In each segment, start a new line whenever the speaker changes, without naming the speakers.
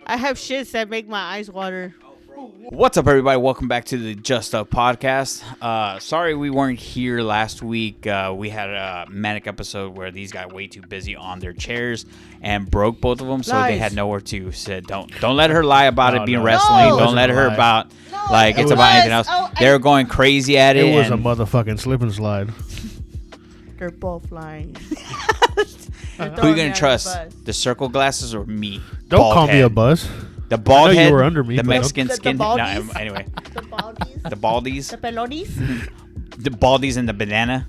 I have shits that make my eyes water.
What's up, everybody? Welcome back to the Just Up podcast. Sorry we weren't here last week. We had a manic episode where these got way too busy on their chairs and broke both of them, so they had nowhere to sit. Don't let her lie about it being wrestling.
No.
Don't let her about like it's
it
about
was.
anything else.
Oh,
they were going crazy at it.
It was a motherfucking slip and slide.
They're both lying.
Who are you gonna trust? The circle glasses or me?
Don't
Bald
call me
head.
a buzz.
The bald
I know
head.
you were under me,
The
but
Mexican
The
skin.
baldies?
No, anyway,
The baldies.
the baldies.
The pelonis.
The baldies and the bandana.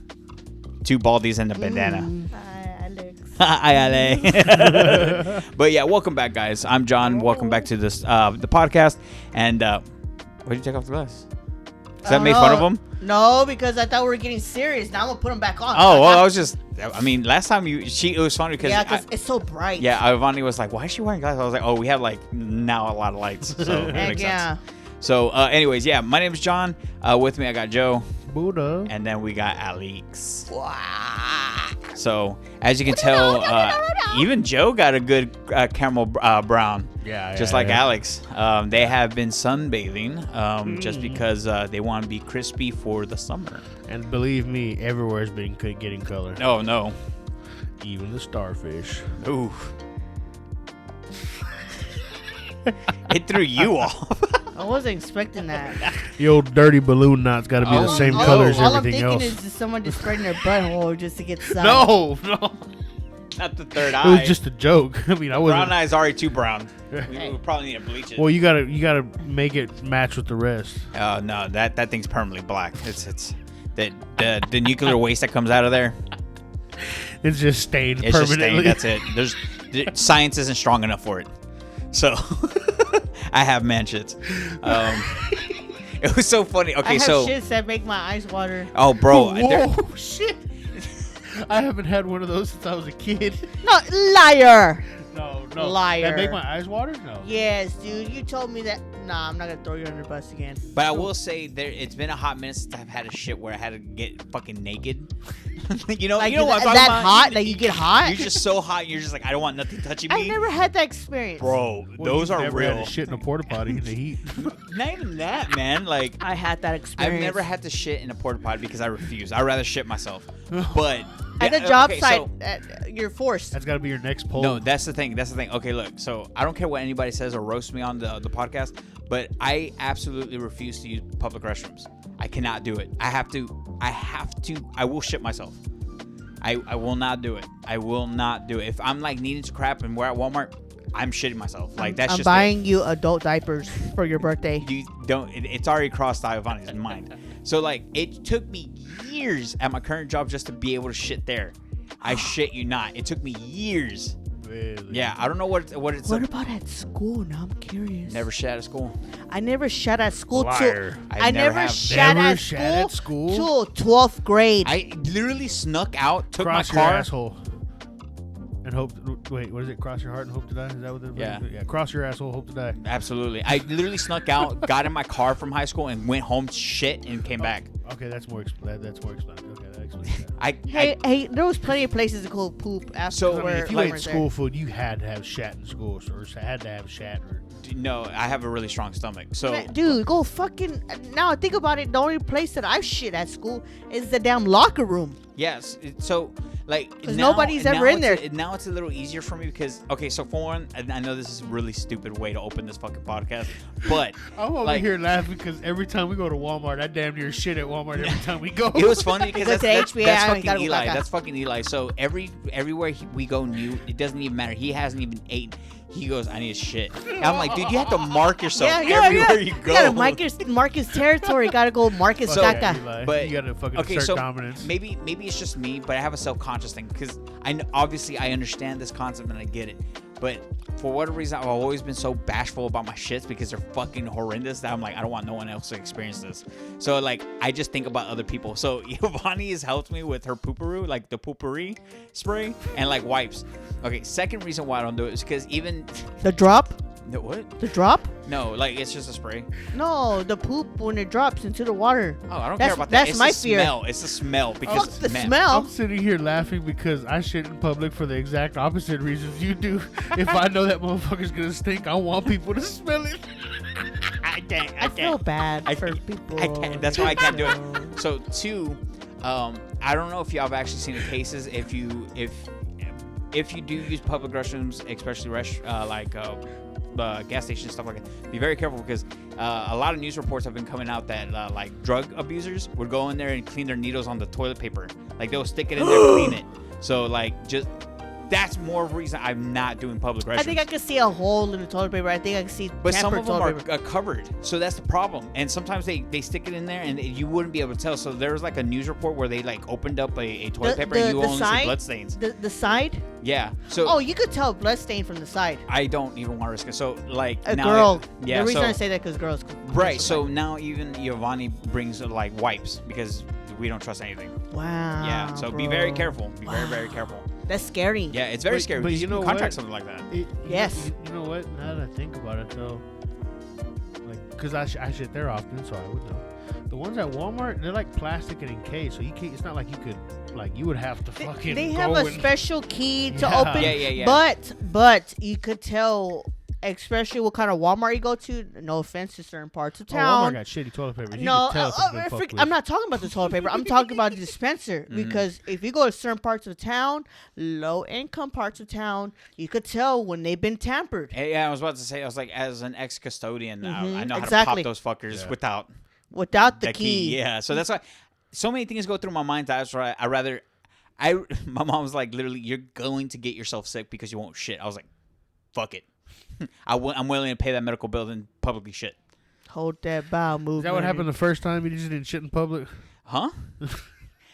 Two baldies and the bandana.
Hi, Alex.
But yeah, welcome back, guys. I'm John. Welcome back to this the podcast. And why did you take off the glass? Does that make fun of them?
No, because I thought we were getting serious. Now I'm gonna put them back on.
Oh well, I was just. I mean, last time it was funny because
it's so bright.
Yeah, Ivani was like, "Why is she wearing glasses?" I was like, "Oh, we have like now a lot of lights." So it makes sense. So, anyways, yeah, my name is John. With me, I got Joe.
Buddha.
And then we got Alex. So, as you can tell, even Joe got a good caramel brown. Just like Alex. They have been sunbathing just because they want to be crispy for the summer.
And believe me, everywhere's been getting color.
Oh, no.
Even the starfish.
Ooh. It threw you off.
I wasn't expecting that.
The old dirty balloon knot's got to be the same color as everything
all I'm
else.
thinking is someone just spreading their butthole just to get sun.
No.
Not the third
It
eye.
was just a joke. I mean, I wasn't.
Brown eye's already too brown. We probably need to bleach it.
Well, you gotta make it match with the rest.
Oh no, that thing's permanently black. It's the nuclear waste that comes out of there.
It's just stained
It's just
permanently.
stained. That's it. Science isn't strong enough for it. So I have man shits. It was so funny. Okay,
I have
so
shits that make my eyes water.
oh, bro,
Whoa, shit! I haven't had one of those since I was a kid.
No, liar.
No,
Liar.
That make my eyes water? No.
Yes, dude. You told me that. Nah, I'm not gonna throw you under the bus again.
but I will say it's been a hot minute since I've had a shit where I had to get fucking naked. you know what I'm talking
that
about?
hot? Like you get hot?
You're just so hot. You're just like, I don't want nothing touching me.
I've never had that experience.
Bro,
Well,
those
you've
are
never
real.
Had to shit in a porta potty in the heat.
Not even that, man. Like
I had that experience.
I've never had to shit in a porta potty because I refuse. I'd rather shit myself. But
at the job site. You're forced.
That's got to be your next poll.
No, that's the thing. Okay, look. So I don't care what anybody says or roast me on the podcast, but I absolutely refuse to use public restrooms. I cannot do it. I have to. I will shit myself. I will not do it. I will not do it. If I'm like needing to crap and we're at Walmart, I'm shitting myself. Like that's
I'm
just
buying you adult diapers for your birthday.
You don't. It's already crossed Iovanni's mind. So like, it took me years at my current job just to be able to shit there. I shit you not. It took me years.
Really?
Yeah, I don't know what it's.
What about at school? Now I'm curious.
Never shit at school.
I never shat at school
Liar.
I never
have.
shat
Never
at
shat at school?
till 12th grade.
I literally snuck out, took
Cross
my
your
car.
asshole. And hope. Wait, what is it? Cross your heart and hope to die? Is that what it is?
Yeah.
Cross your asshole, hope to die.
Absolutely. I literally snuck out, got in my car from high school, and went home, shit, and came back.
Okay, that's more explanatory. Okay, that explains that.
Hey, there was plenty of places to go poop after.
So,
I mean, if you
like,
ate school food, you had to have shat in school, or had to have shat.
No, I have a really strong stomach. So,
Dude, go fucking. Now I think about it. The only place that I've shit at school is the damn locker room.
yes. So, like,
'Cause nobody's ever in there.
Now it's a little easier for me because, okay, so for one, I know this is a really stupid way to open this fucking podcast, but
I'm over here laughing because every time we go to Walmart, I damn near shit at Walmart every time we go.
it was funny because
Go to
that's
HBI,
fucking
gotta go
Eli.
back out.
That's fucking Eli. So everywhere we go new, it doesn't even matter. He hasn't even eaten. He goes, I need to shit. And I'm like, dude, you have to mark yourself everywhere you go.
You gotta mark his territory. Gotta go mark his caca.
Eli,
But
you gotta fucking
okay,
assert
so
dominance.
maybe it's just me, but I have a self-conscious thing because obviously I understand this concept and I get it. But for whatever reason, I've always been so bashful about my shits because they're fucking horrendous that I'm like, I don't want no one else to experience this. So like, I just think about other people. So Giovanni has helped me with her pooperoo, like the poopery spray and like wipes. Okay, second reason why I don't do it is because even
The drop.
No, what?
The drop?
No, like it's just a spray.
No, the poop when it drops into the water.
Oh, I don't
That's-
care about that.
that's
It's
my
the
fear.
smell. It's the smell because
Fuck the
man,
smell.
I'm sitting here laughing because I shit in public for the exact opposite reasons you do. If I know that motherfucker's gonna stink, I want people to smell it.
I feel bad for people.
I can't, that's why I can't do it. So two, I don't know if y'all have actually seen the cases. If you do use public restrooms, especially gas stations, stuff like that, be very careful because a lot of news reports have been coming out that like drug abusers would go in there and clean their needles on the toilet paper. Like they'll stick it in there, clean it. So like just. That's more reason I'm not doing public restrooms.
I think I can see a hole in the toilet paper. I think I can see.
But some
tampered
of them
toilet
are
paper.
covered, so that's the problem. And sometimes they stick it in there, and you wouldn't be able to tell. So there was like a news report where they like opened up a toilet paper, and you only see blood stains.
The side.
Yeah. So.
Oh, you could tell blood stain from the side.
I don't even want to risk it. So like
A
now,
girl.
Yeah.
The reason
so,
I say that because girls.
right. So now even Giovanni brings like wipes because we don't trust anything.
Wow.
Yeah. So be very careful. Be very careful.
That's scary.
Yeah, it's very scary.
But
because
you know
can contract
what?
something like that.
Yes.
You know what? Now that I think about it, though, like, because I shit there often, so I would know. The ones at Walmart, they're like plastic and encased, so you can't. It's not like you could, like, you would have to fucking.
They
go
have a
and,
special key to
Yeah.
open.
Yeah.
But you could tell, especially what kind of Walmart you go to. No offense to certain parts of
Oh, Walmart
town.
got shitty toilet paper. You
No,
can tell if it's been fucked with.
I'm not talking about the toilet paper. I'm talking about the dispenser because if you go to certain parts of town, low income parts of town, you could tell when they've been tampered.
Hey, yeah, I was about to say. I was like, as an ex-custodian, I know how
Exactly.
to pop those fuckers without
The key.
Yeah, so that's why so many things go through my mind. That's why my mom was like, literally, you're going to get yourself sick because you won't shit. I was like, fuck it. I'm willing to pay that medical bill than publicly shit.
Hold that bowel movement.
Is that what happened the first time you just didn't shit in public?
Huh?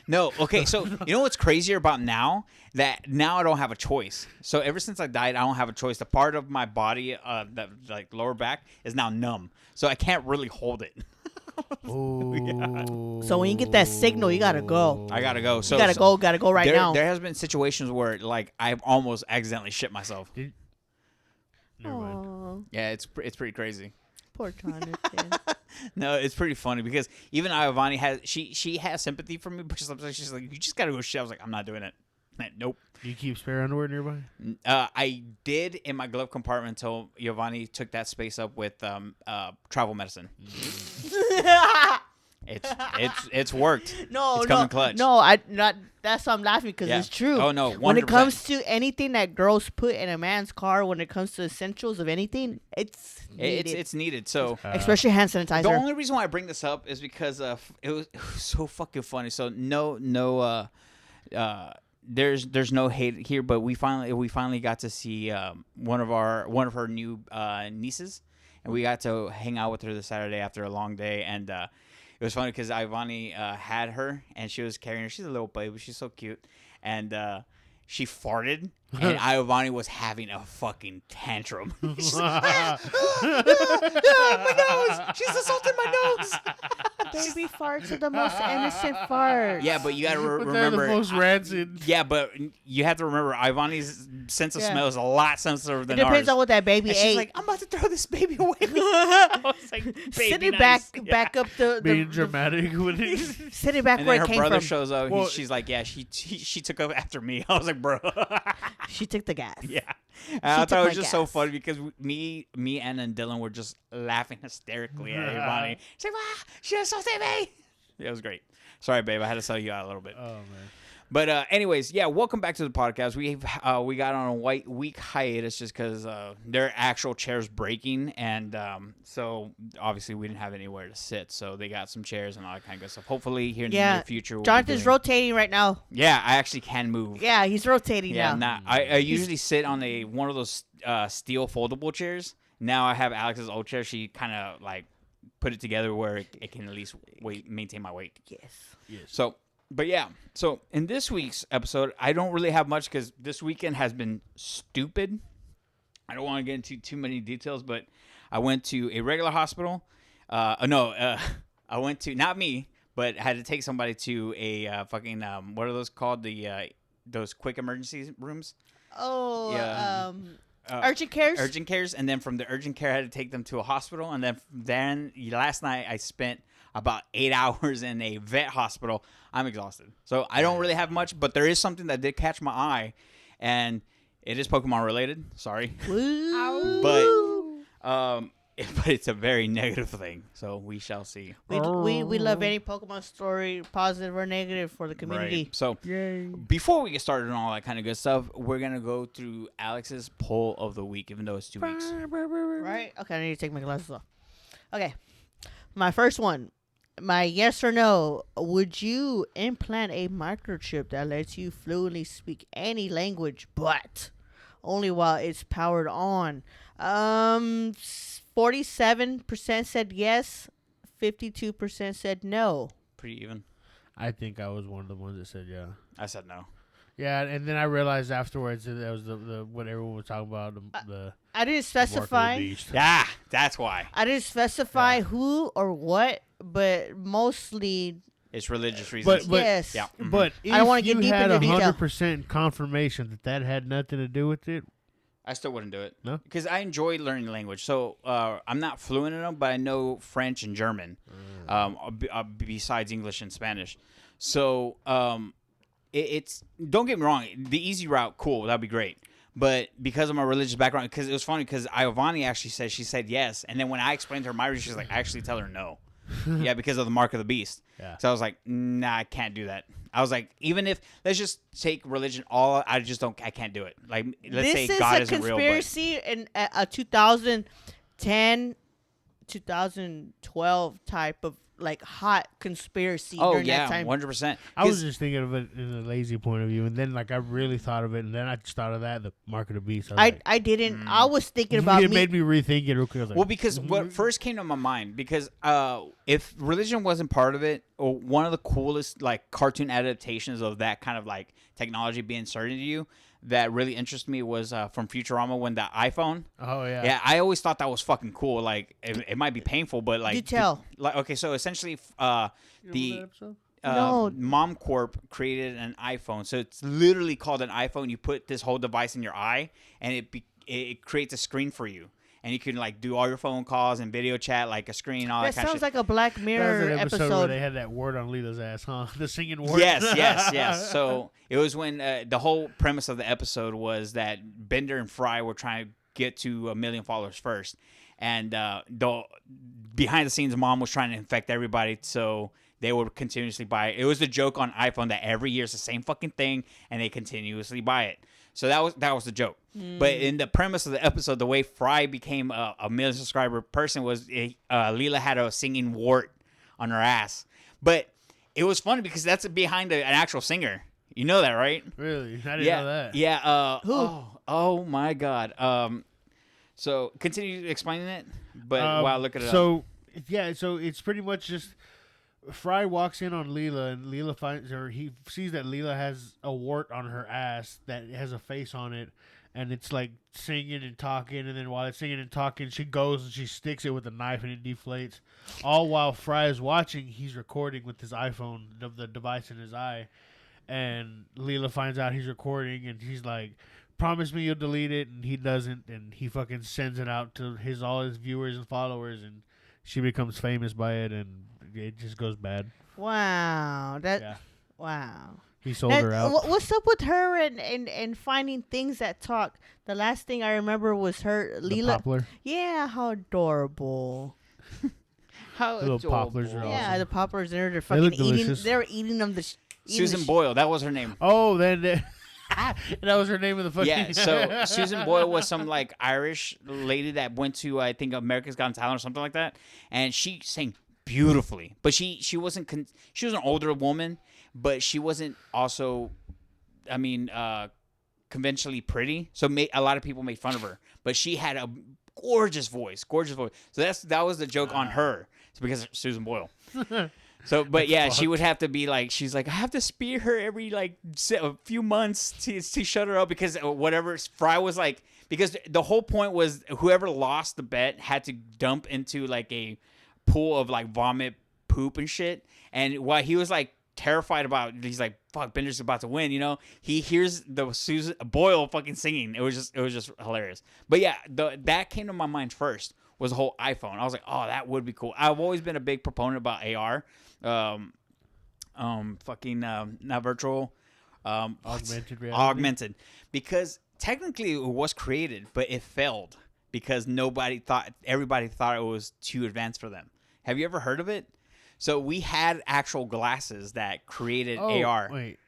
No. Okay, so you know what's crazier about now? That now I don't have a choice. So ever since I died, I don't have a choice. The part of my body, that like lower back, is now numb. So I can't really hold it.
Oh.
So when you get that signal, you gotta go.
I gotta go. So
You gotta go right now.
There has been situations where like I've almost accidentally shit myself.
Never mind.
Aw,
Yeah, it's pretty crazy.
poor Jonathan.
No, it's pretty funny because even Giovanni has she has sympathy for me, but sometimes she's like, you just gotta go shit. I was like, I'm not doing it. Like, nope.
Do you keep spare underwear nearby?
I did in my glove compartment until Giovanni took that space up with travel medicine. It's worked.
No,
It's coming clutch.
No, I not. That's why I'm laughing because
Yeah.
it's true.
Oh, no,
When it
100%.
comes to anything that girls put in a man's car, when it comes to essentials of anything, it's needed.
It's needed. So
Especially hand sanitizer.
the only reason why I bring this up is because it was so fucking funny. So there's no hate here, but we finally got to see one of her new nieces, and we got to hang out with her this Saturday after a long day, and it was funny because Ivani had her, and she was carrying her. She's a little baby, she's so cute, and she farted, and Ivani was having a fucking tantrum. She's like, my nose! She's assaulting my nose!
Baby farts are the most innocent farts.
Yeah, but you gotta
But they're
remember.
the most rancid.
Yeah, but you have to remember, Ivani's sense of
Yeah.
smell is a lot sensitive
It
than
depends
ours.
on what that baby
And
ate.
she's like, I'm about to throw this baby away. I was like, baby,
sitting
nice.
back up the
Being dramatic with it.
sitting back
And
where
then
it
her
came
brother
from.
shows up.
Well-
She's like, yeah, she took up after me. I was like, bro.
She took the gas.
Yeah. And I
took
thought it
my
was just so
gas.
funny because me, Anna, and Dylan were just laughing hysterically at Ivani. She's like, she assaulted me. Yeah, it was great. Sorry, babe. I had to sell you out a little bit.
Oh man.
But anyways, yeah, welcome back to the podcast. We got on a week hiatus just because their actual chairs breaking, and so obviously we didn't have anywhere to sit. So they got some chairs and all that kind of good stuff. Hopefully here in the near future, we'll be
Jonathan's
doing-
rotating right now.
Yeah, I actually can move.
Yeah, he's rotating
Yeah,
now.
I usually sit on one of those steel foldable chairs. Now I have Alex's old chair. She kind of like put it together where it can at least maintain my weight.
Yes.
So, but yeah. So in this week's episode, I don't really have much because this weekend has been stupid. I don't want to get into too many details, but I went to a regular hospital. I went to, not me, but I had to take somebody to a fucking, what are those called? Those quick emergency rooms?
Oh,
Yeah.
urgent cares.
Urgent cares, and then from the urgent care, I had to take them to a hospital, and then last night I spent about 8 hours in a vet hospital. I'm exhausted, so I don't really have much, but there is something that did catch my eye, and it is Pokemon related. Sorry, but it's a very negative thing, so we shall see.
We love any Pokemon story, positive or negative, for the community.
Right. So before we get started on all that kind of good stuff, we're gonna go through Alex's poll of the week, even though it's 2 weeks.
Right? Okay, I need to take my glasses off. Okay, my first one. My yes or no, would you implant a microchip that lets you fluently speak any language, but only while it's powered on? 47% said yes, 52% said no.
Pretty even.
I think I was one of the ones that said yeah.
I said no.
Yeah, and then I realized afterwards that was the what everyone was talking about. The
I didn't specify.
Yeah, that's why.
I didn't specify who or what, but mostly
it's religious reasons.
But
yes.
Yeah.
Mm-hmm. But if
I don't want to get deep
had
into detail.
100% confirmation that had nothing to do with it,
I still wouldn't do it.
No?
Because I enjoy learning language. So I'm not fluent in them, but I know French and German, besides English and Spanish. So it's don't get me wrong, the easy route, cool, that'd be great. But because of my religious background, because it was funny, because Iovani actually said yes, and then when I explained to her my reason, she's like, I actually tell her no. Yeah, because of the mark of the beast. Yeah. So I was like, nah, I can't do that. I was like, even if let's just take religion, I can't do it. Like, let's say God isn't real.
This is a conspiracy in a 2010, 2012 type of like hot conspiracy.
Oh
during
yeah,
that time.
100%.
I was just thinking of it in a lazy point of view, and then like I really thought of it, and then I just thought of that, the mark of the beast.
I didn't. I was thinking about
it. Made me rethink it real quick. I was like,
well, because what first came to my mind, because if religion wasn't part of it, or one of the coolest like cartoon adaptations of that kind of like technology being inserted into you, that really interested me was from Futurama, when the iPhone.
Oh yeah.
Yeah, I always thought that was fucking cool. Like it might be painful, but like
you tell.
Like okay, so essentially the
No.
Mom Corp created an iPhone. So it's literally called an iPhone. You put this whole device in your eye, and it creates a screen for you. And you can like do all your phone calls and video chat, like a screen, all that kind of shit.
That sounds like a Black Mirror
that was an episode where they had that word on Leela's ass, huh? The singing word.
Yes. So it was when the whole premise of the episode was that Bender and Fry were trying to get to 1 million followers first, and the behind the scenes, Mom was trying to infect everybody, so they would continuously buy it. It was the joke on iPhone that every year it's the same fucking thing, and they continuously buy it. So that was the joke. But in the premise of the episode, the way Fry became a 1 million subscriber person was Leela had a singing wart on her ass. But it was funny because that's behind an actual singer. You know that, right?
Really? I didn't know that.
Yeah.
Who?
Oh my God. So continue explaining it, but while I look it up.
So it's pretty much just Fry walks in on Leela, and Leela finds her. He sees that Leela has a wart on her ass that has a face on it, and it's like singing and talking. And then while it's singing and talking, she goes and she sticks it with a knife, and it deflates. All while Fry is watching, he's recording with his iPhone, the device in his eye. And Leela finds out he's recording, and he's like, "Promise me you'll delete it," and he doesn't, and he fucking sends it out to all his viewers and followers, and she becomes famous by it, and it just goes bad.
Wow. Wow.
He sold her out.
What's up with her and finding things that talk? The last thing I remember was her Leela.
The poplar.
Yeah, how adorable.
How
little
adorable.
poplars are
Yeah,
awesome.
the poplars. They're
They
fucking
look
eating.
delicious.
They were eating them.
Susan Boyle, that was her name.
Oh, then that was her name of the fucking.
Yeah, so Susan Boyle was some like Irish lady that went to I think America's Got Talent or something like that, and she sang beautifully. But she wasn't she was an older woman, but she wasn't also, I mean, conventionally pretty. So a lot of people made fun of her, but she had a gorgeous voice. So that was the joke on her. It's because of Susan Boyle. So, but yeah, she would have to be like, she's like, I have to spear her every like a few months to shut her up because whatever. Fry was like, because the whole point was whoever lost the bet had to dump into like a pool of like vomit, poop and shit. And while he was like terrified about. He's like, "Fuck, Bender's about to win." You know, he hears the Susan Boyle fucking singing. It was just hilarious. But yeah, that came to my mind first was the whole iPhone. I was like, "Oh, that would be cool." I've always been a big proponent about AR, not virtual,
Augmented reality.
augmented, because technically it was created, but it failed because everybody thought it was too advanced for them. Have you ever heard of it? So we had actual glasses that created AR.
Wait.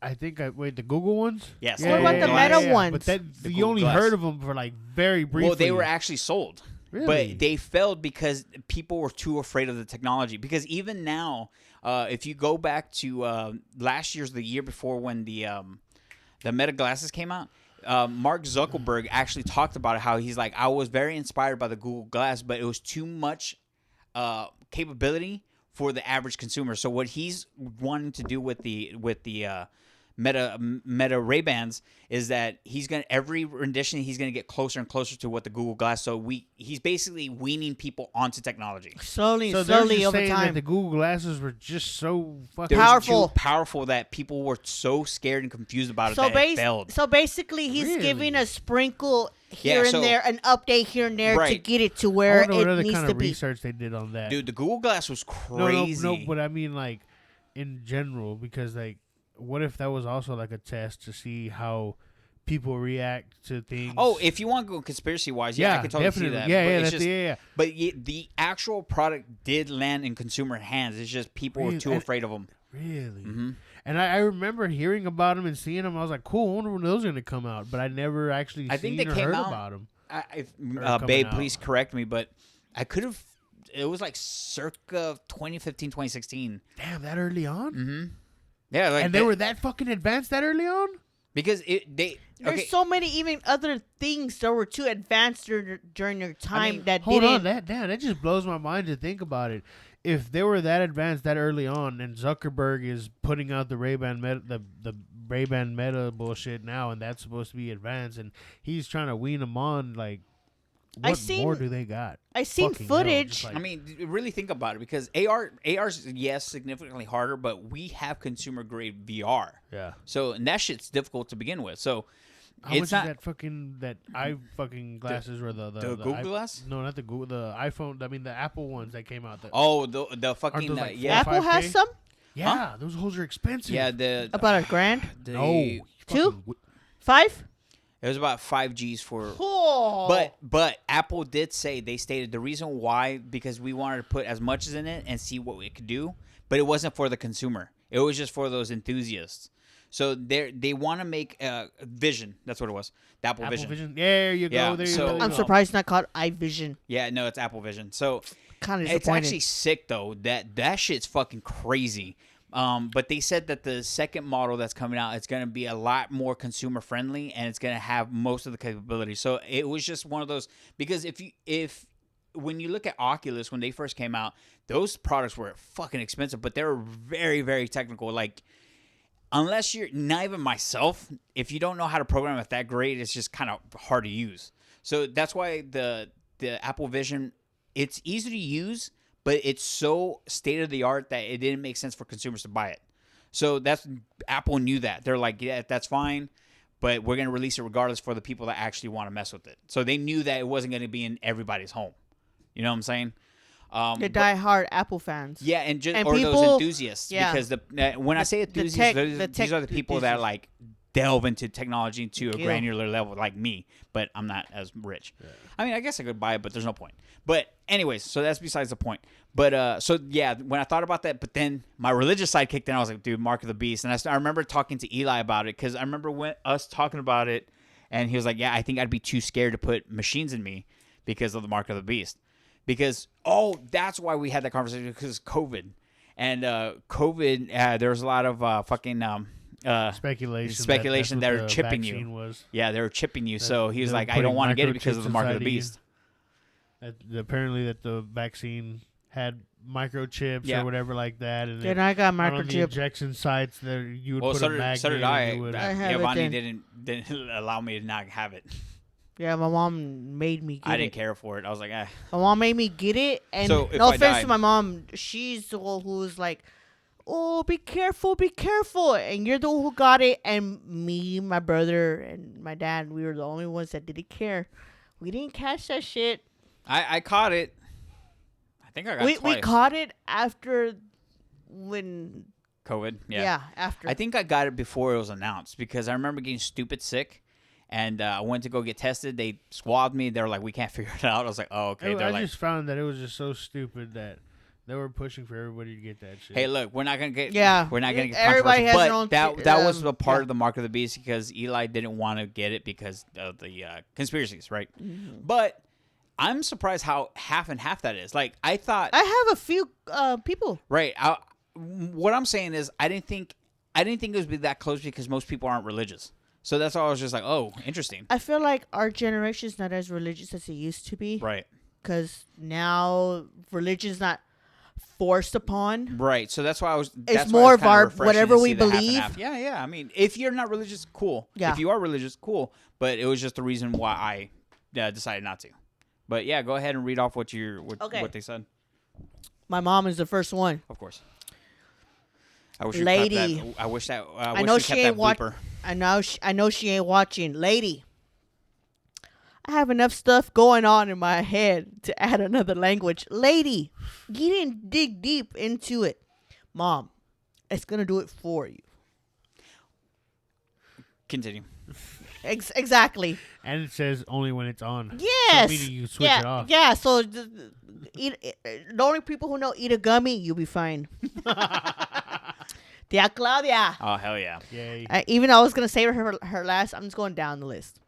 The Google ones?
Yes.
What about the Meta ones?
But that
The
you
Google
only
Glass.
heard of them for like very briefly.
Well, they were actually sold.
Really?
But they failed because people were too afraid of the technology. Because even now, if you go back to last year's, the year before when the Meta glasses came out, Mark Zuckerberg actually talked about it, how he's like, I was very inspired by the Google Glass, but it was too much capability for the average consumer. So what he's wanting to do with the Meta Ray-Bans is that every rendition he's gonna get closer and closer to what the Google Glass. So he's basically weaning people onto technology.
Slowly
So they're just
over
saying that
time.
the Google glasses were just so fucking
They're
Powerful.
too powerful that people were so scared and confused about it that it failed.
So basically, he's
Really?
giving a sprinkle here
Yeah,
and
so-
there, an update here and there to
Right.
get it to
I
where
don't know what
it
other
needs
kind
to
of
be.
research they did on that.
Dude, the Google Glass was crazy.
No, but I mean like in general, because like, what if that was also like a test to see how people react to things?
Oh, if you want to go conspiracy wise, I can totally
definitely.
see that.
Yeah,
but
yeah,
it's
that's, yeah.
But the actual product did land in consumer hands. It's just people were
Really?
too afraid of them.
Really?
Mm-hmm.
And I remember hearing about them and seeing them. I was like, cool. I wonder when those are gonna come out. But I never actually
I think
seen
they
or
came
heard
out-
about them.
Babe,
coming out.
please correct me, but I could have. It was like circa 2015, 2016.
Damn, that early on?
Mm-hmm. Yeah, like
And they were that fucking advanced that early on?
because
There's
okay.
so many even other things that were too advanced during their time that
Hold
didn't.
on, that just blows my mind to think about it. If they were that advanced that early on, and Zuckerberg is putting out the Ray-Ban Meta, the Ray-Ban Meta bullshit now, and that's supposed to be advanced, and he's trying to wean them on, like, what more do they got?
I seen
Fucking hell,
footage.
just like-
I mean, really think about it because AR's yes significantly harder, but we have consumer grade VR.
Yeah.
So and that shit's difficult to begin with. So
How much
it's not
is that fucking glasses or the
Google Glass?
No, not the Google, the iPhone. I mean the Apple ones that came out.
the fucking
those like
yeah
4
Apple has
5K?
some
Yeah, those holes are expensive.
yeah the
about $1,000,
the,
Two? 5.
it was about 5Gs for.
Oh,
But Apple did say they stated the reason why because we wanted to put as much as in it and see what we could do, but it wasn't for the consumer. It was just for those enthusiasts. So they want to make Vision. That's what it was. The Apple Vision.
There you go.
Yeah,
There you
so-
go.
I'm surprised it's not called iVision.
Yeah, no, it's Apple Vision. So
Kind of
it's
disappointed.
actually sick though. That shit's fucking crazy. But they said that the second model that's coming out, it's gonna be a lot more consumer friendly and it's gonna have most of the capabilities. So it was just one of those because when you look at Oculus when they first came out, those products were fucking expensive, but they were very, very technical. Like unless you're not even myself, if you don't know how to program it that great, it's just kind of hard to use. So that's why the Apple Vision, it's easy to use, but it's so state of the art that it didn't make sense for consumers to buy it. So Apple knew that. They're like, yeah, that's fine, but we're going to release it regardless for the people that actually want to mess with it. So they knew that it wasn't going to be in everybody's home. You know what I'm saying?
The die-hard Apple fans.
Yeah, and
And
those
people-
enthusiasts.
yeah.
Because when I say enthusiasts, these are the people that
enthusiasts.
like delve into technology to a
Yeah.
granular level, like me. But I'm not as rich. Yeah. I mean, I guess I could buy it, but there's no point. But anyways, so that's besides the point. But so yeah, when I thought about that, but then my religious side kicked in. I was like, dude, Mark of the Beast. And I remember talking to Eli about it because I remember us talking about it, and he was like, yeah, I think I'd be too scared to put machines in me because of the Mark of the Beast. Because, that's why we had that conversation, because of COVID. And COVID, there was a lot of fucking speculation that are chipping you.
Was.
Yeah, they were chipping you. So he was
they were
like, I don't
putting
want to get it because
microchips
of the Mark of the
inside of you.
Beast.
Apparently that the vaccine had microchips
Yeah.
or whatever like that. And
Then I got
on the
microchip.
injection sites that you would
Well,
put
so
a magnet.
did
and
I.
you would-
I have it
Bonnie
then.
didn't allow me to not have it.
Yeah, my mom made me get
I
it.
didn't care for it. I was like,
My mom made me get it, and
So, if
no
I
offense
die-
to my mom, she's the one who's like, oh, be careful, be careful. And you're the one who got it. And me, my brother, and my dad, we were the only ones that didn't care. We didn't catch that shit.
I caught it. I think I got it twice.
We caught it after when...
COVID, yeah.
Yeah, after.
I think I got it before it was announced because I remember getting stupid sick. And I went to go get tested. They swabbed me. They were like, we can't figure it out. I was like, oh, okay.
I just found that it was just so stupid that they were pushing for everybody to get that shit.
Hey, look, we're not gonna get
Everybody has their own
that was a part of the mark of the beast because Eli didn't want to get it because of the conspiracies, right?
Mm-hmm.
But I'm surprised how half and half that is. Like I thought,
I have a few people.
right? What I'm saying is, I didn't think it would be that close because most people aren't religious. So that's why I was just like, oh, interesting.
I feel like our generation is not as religious as it used to be.
Right.
Because now religion is not forced upon.
Right. So that's why I was.
It's
that's
more
why
of
kinda
our
refreshing
whatever
to
we
see the half and
believe.
half. Yeah, yeah. I mean, if you're not religious, cool.
Yeah.
If you are religious, cool. But it was just the reason why I decided not to. But yeah, go ahead and read off what they said.
My mom is the first one.
Of course. I wish you
Lady.
kept that. I wish that. I
I
wish
know
we
she
kept
ain't
that
watching.
blooper.
I know she ain't watching. Lady, I have enough stuff going on in my head to add another language. Lady, you didn't dig deep into it. Mom, it's gonna do it for you.
Continue.
Exactly.
And it says only when it's on.
Yes.
So meaning you switch it off.
Yeah. So the only people who know eat a gummy, you'll be fine. Tia Claudia.
Oh hell yeah!
Yay.
Even though I was gonna say her last, I'm just going down the list.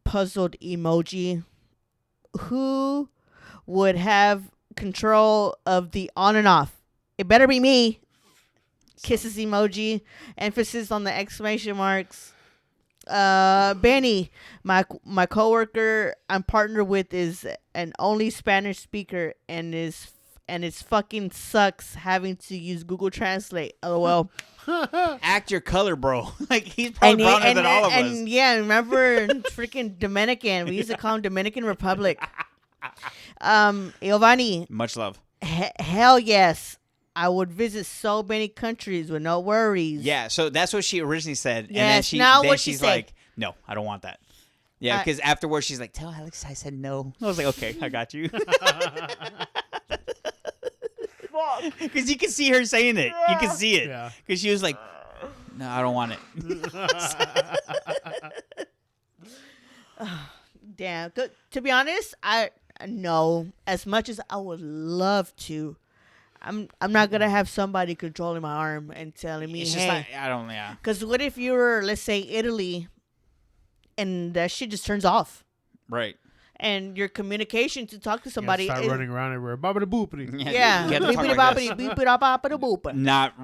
Puzzled emoji. Who would have control of the on and off? It better be me. Kisses emoji. Emphasis on the exclamation marks. Benny, my coworker I'm partnered with is an only Spanish speaker and it's fucking sucks having to use Google Translate. LOL.
Act your color, bro. Like he's probably browner than all of us.
And yeah, remember freaking Dominican? We used to call him Dominican Republic. Giovanni.
Much love.
Hell yes. I would visit so many countries with no worries.
Yeah, so that's what she originally said.
Yes,
and
now
then
what
she's
she
like, no, I don't want that. Yeah, because afterwards she's like, tell Alex I said no. I was like, okay, I got you. Because you can see her saying it. You can see it. Because she was like, no, I don't want it.
Damn. To be honest, I know as much as I would love to. I'm not gonna have somebody controlling my arm and telling me,
It's
hey.
just like, I don't, yeah.
Because what if you were, let's say, Italy, and that shit just turns off,
Right.
and your communication to talk to somebody
Start running around everywhere. Bobbity boopity.
Yeah.
You have to talk like this.
Boop.
Not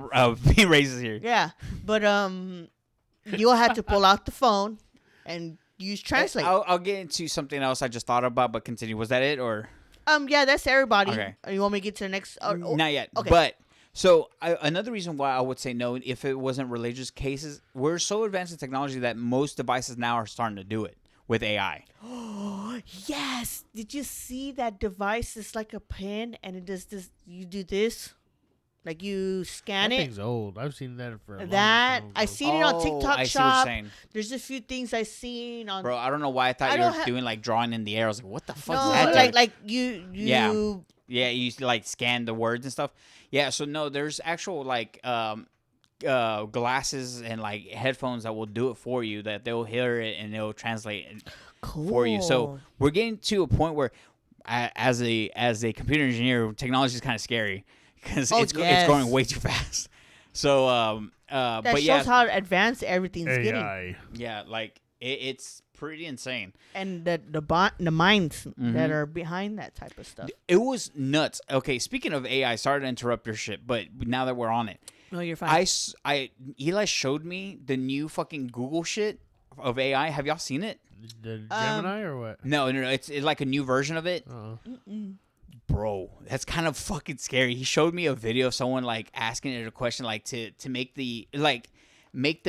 being racist here.
Yeah, but you'll have to pull out the phone and use Translate.
I'll get into something else I just thought about, but continue. Was that it or?
Yeah, that's everybody.
Okay.
You want me to get to the next?
Not yet.
Okay.
But so another reason why I would say no, if it wasn't religious cases, we're so advanced in technology that most devices now are starting to do it with AI.
Yes. Did you see that device? It's like a pen, and it does this. You do this, like you scan
That
it.
thing's old. I've seen that for a long
That
time
I
ago.
seen it on TikTok
I see what you're
Shop.
saying.
There's a few things I seen on.
Bro, I don't know why I thought
I
you
don't
were doing like drawing in the air. I was like, what the fuck is
No,
that?
like you.
Yeah. Yeah, you used to like scan the words and stuff. Yeah, so no, there's actual like glasses and like headphones that will do it for you. That they'll hear it and they'll translate it for you. So we're getting to a point where, as a computer engineer, technology is kind of scary because it's going way too fast. So
that
but
shows
yeah,
how advanced everything's getting,
AI.
yeah, like it's pretty insane.
and the minds that are behind that type of stuff.
It was nuts. Okay, speaking of AI, sorry to interrupt your shit, but now that we're on it,
No, you're fine.
Eli showed me the new fucking Google shit of AI. Have y'all seen it?
The Gemini or what?
No, it's like a new version of it. Bro, that's kind of fucking scary. He showed me a video of someone like asking it a question like to make the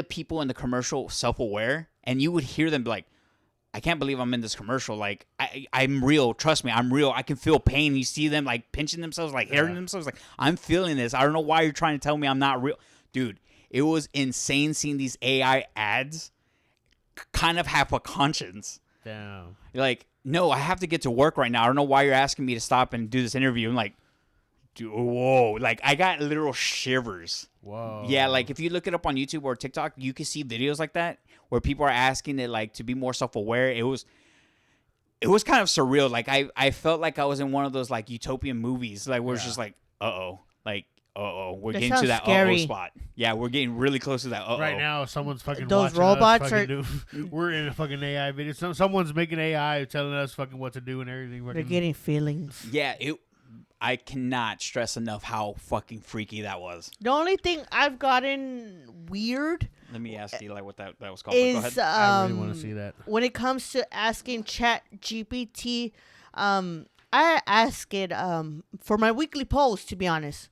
people in the commercial self-aware, and you would hear them be like, I can't believe I'm in this commercial. Like, I'm real. Trust me, I'm real. I can feel pain. You see them, like, pinching themselves, like, hurting themselves. Like, I'm feeling this. I don't know why you're trying to tell me I'm not real. Dude, it was insane seeing these AI ads kind of have a conscience.
Damn.
Like, no, I have to get to work right now. I don't know why you're asking me to stop and do this interview. I'm like, dude, whoa. Like, I got literal shivers.
Whoa.
Yeah, like, if you look it up on YouTube or TikTok, you can see videos like that where people are asking it, like, to be more self-aware. It was kind of surreal. Like, I felt like I was in one of those, like, utopian movies, like, where it's just like, uh-oh. Like, uh-oh. We're getting to that
scary.
uh-oh spot. Yeah, we're getting really close to that uh-oh.
Right now, someone's fucking
Those
watching
robots
us we're in a fucking AI video. Someone's making AI telling us fucking what to do and everything.
They're getting feelings.
Yeah, I cannot stress enough how fucking freaky that was.
The only thing I've gotten weird
Let me ask Eli what that was called. Go
is
ahead.
I really want to see that.
when it comes to asking Chat GPT, I ask it for my weekly post, to be honest.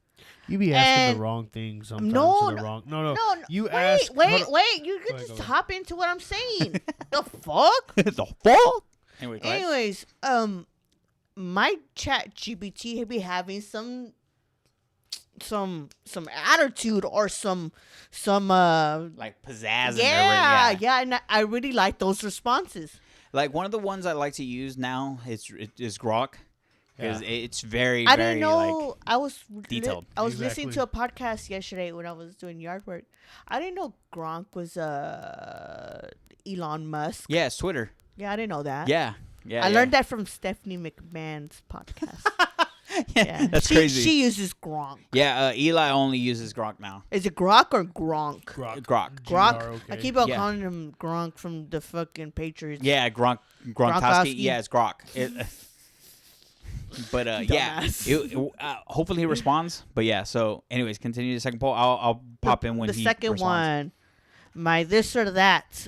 You be asking
And
the wrong things sometimes.
no,
to the wrong. No.
No,
You
wait,
ask.
wait. You
Go
could
ahead,
just
go
hop into what I'm saying. The fuck?
The fuck? Anyway, go ahead.
Anyways, my Chat GPT be having some attitude or some
Like pizzazz.
yeah,
And yeah.
and I really like those responses.
Like one of the ones I like to use now is Grok. Because
Yeah.
it's very,
I
very
didn't know
like
I was
detailed.
I was
Exactly.
listening to a podcast yesterday when I was doing yard work. I didn't know Gronk was Elon Musk.
yeah, it's Twitter.
Yeah, I didn't know that.
Yeah, yeah.
I learned that from Stephanie McMahon's podcast. Yeah,
That's
she,
crazy.
She uses Gronk.
Yeah, Eli only uses Grok now.
Is it Grok or Gronk?
Grok.
Grok.
Gronk.
G-R-O-K.
I keep on
Yeah.
calling him Gronk from the fucking Patriots.
Yeah, Gronkowski.
Gronkowski.
Yeah, it's Grok. But yeah,
Dumbass.
hopefully he responds. But yeah, so anyways, continue the second poll. I'll pop in when
the
he
second
responds.
one, my this or that.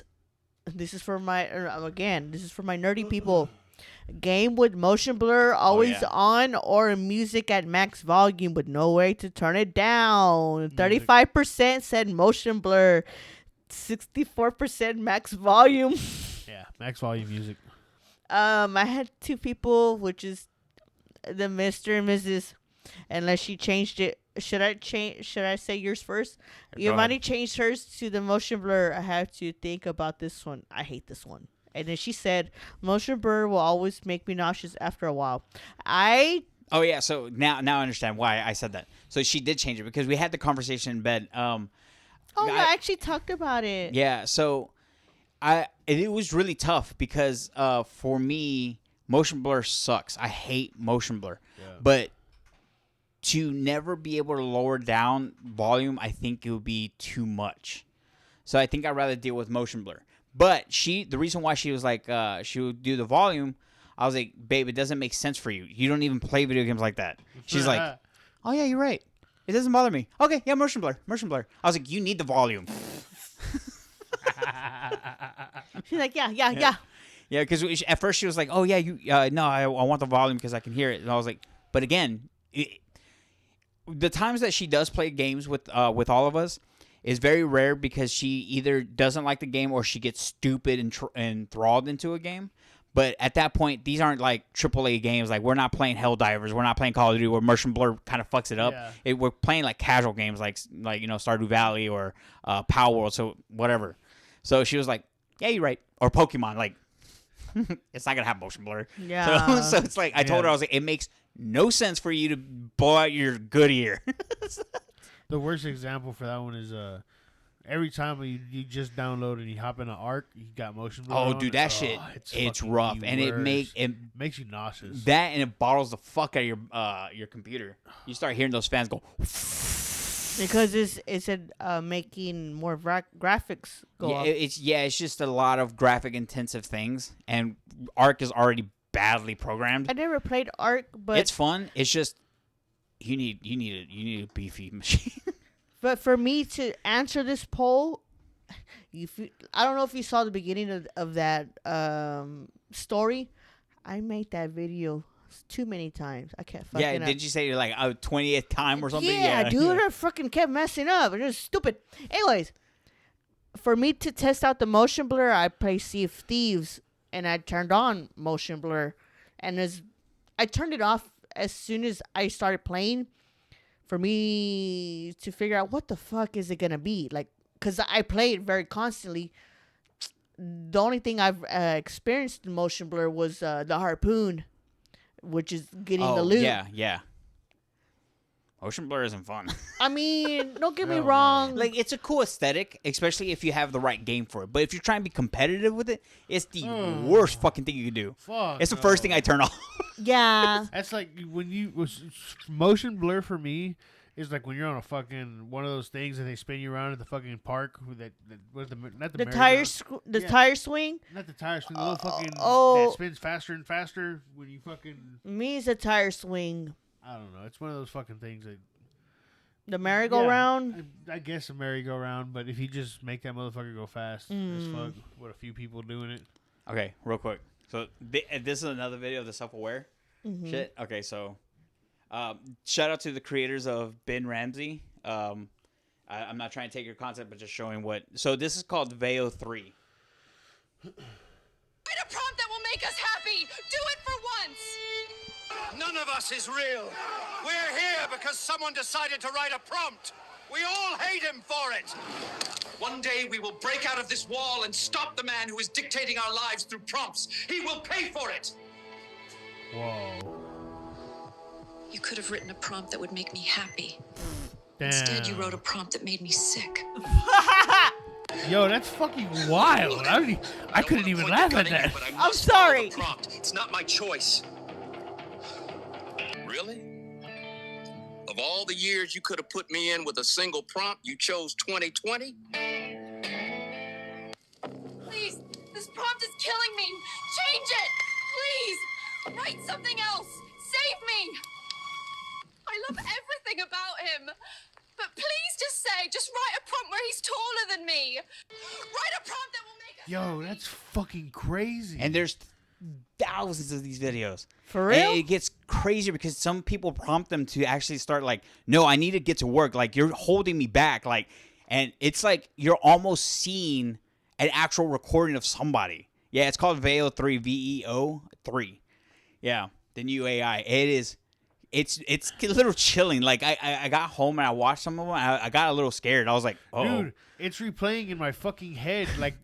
This is for my This is for my nerdy people. Game with motion blur always
yeah.
on or music at max volume with no way to turn it down. 35% said motion blur. 64% max volume.
Yeah, max volume music.
I had two people, which is the Mr. and Mrs. Unless she changed it. Should I say yours first?
Go
Giovanni
ahead.
changed hers to the motion blur. I have to think about this one. I hate this one. And then she said, motion blur will always make me nauseous after a while.
Oh yeah, so now I understand why I said that. So she did change it because we had the conversation in bed.
I actually talked about it.
Yeah, so it was really tough because for me, motion blur sucks. I hate motion blur.
Yeah.
But to never be able to lower down volume, I think it would be too much. So I think I'd rather deal with motion blur. But the reason why she was like, she would do the volume, I was like, babe, it doesn't make sense for you. You don't even play video games like that. She's like, oh yeah, you're right. It doesn't bother me. Okay, yeah, motion blur. I was like, you need the volume.
She's like, yeah.
Yeah, because at first she was like, oh yeah, no, I want the volume because I can hear it. And I was like, but again, the times that she does play games with all of us is very rare because she either doesn't like the game or she gets stupid and enthralled into a game. But at that point, these aren't like AAA games. Like, we're not playing Helldivers. We're not playing Call of Duty where motion blur kind of fucks it up.
Yeah.
We're playing like casual games like Stardew Valley or Power World, so whatever. So she was like, yeah, you're right. Or Pokemon, like, it's not going to have motion blur.
Yeah.
So it's like, I told her, I was like, it makes no sense for you to blow out your good ear.
The worst example for that one is every time you just download and you hop in an Arc, you got motion blur.
Oh,
on.
dude, that shit, it's
fucking
rough.
the
And it
worst.
makes
you nauseous.
that, and it bottles the fuck out of your computer. You start hearing those fans go.
Because it's making more graphics go
Yeah,
up.
it's just a lot of graphic intensive things, and Arc is already badly programmed.
I never played Ark, but
It's fun. It's just you need a beefy machine.
But for me to answer this poll, I don't know if you saw the beginning of that story. I made that video too many times. I kept fucking
Yeah,
up.
did you say you're like a 20th time or something?
Yeah, dude, I fucking kept messing up. It was stupid. Anyways, for me to test out the motion blur, I play Sea of Thieves, and I turned on motion blur, and I turned it off as soon as I started playing, for me to figure out what the fuck is it gonna be like, because I play it very constantly. The only thing I've experienced in motion blur was the harpoon, which is getting the loot.
Yeah. Motion blur isn't fun.
I mean, don't get me
Oh,
wrong.
Like, it's a cool aesthetic, especially if you have the right game for it. But if you're trying to be competitive with it, it's the worst fucking thing you can do.
Fuck.
It's the first thing I turn off.
Yeah.
That's like when motion blur for me is like when you're on a fucking one of those things and they spin you around at the fucking park. Not the
The
merry-go-round.
tire swing.
Not the tire swing. The little fucking
oh.
that spins faster and faster when you fucking.
Me is a tire swing.
I don't know. It's one of those fucking things that.
The merry-go-round.
I guess a merry-go-round, but if you just make that motherfucker go fast as fuck, with a few people doing it.
Okay, real quick. So this is another video of the self-aware shit. Okay, so shout out to the creators of Ben Ramsey. I'm not trying to take your concept, but just showing what. So this is called Veo 3.
Write a prompt that will make us happy. Do it for once.
None of us is real. We're here because someone decided to write a prompt. We all hate him for it. One day we will break out of this wall and stop the man who is dictating our lives through prompts. He will pay for it.
Whoa.
You could have written a prompt that would make me happy.
Damn.
Instead, you wrote a prompt that made me sick.
Yo, that's fucking wild. I couldn't even laugh at that.
I'm sorry.
It's not my choice. Really? Of all the years you could have put me in with a single prompt, you chose 2020?
Please, this prompt is killing me. Change it. Please, write something else. Save me. I love everything about him. But please just write a prompt where he's taller than me. Write a prompt that will make us
Yo,
happy.
that's fucking crazy.
And there's thousands of these videos.
For real?
And it gets crazier because some people prompt them to actually start like, no, I need to get to work. Like, you're holding me back. Like, and it's like you're almost seeing an actual recording of somebody. Yeah, it's called Veo 3, VEO 3. Yeah, the new AI. It's a little chilling. Like, I got home and I watched some of them. I got a little scared. I was like, oh.
Dude, it's replaying in my fucking head. Like,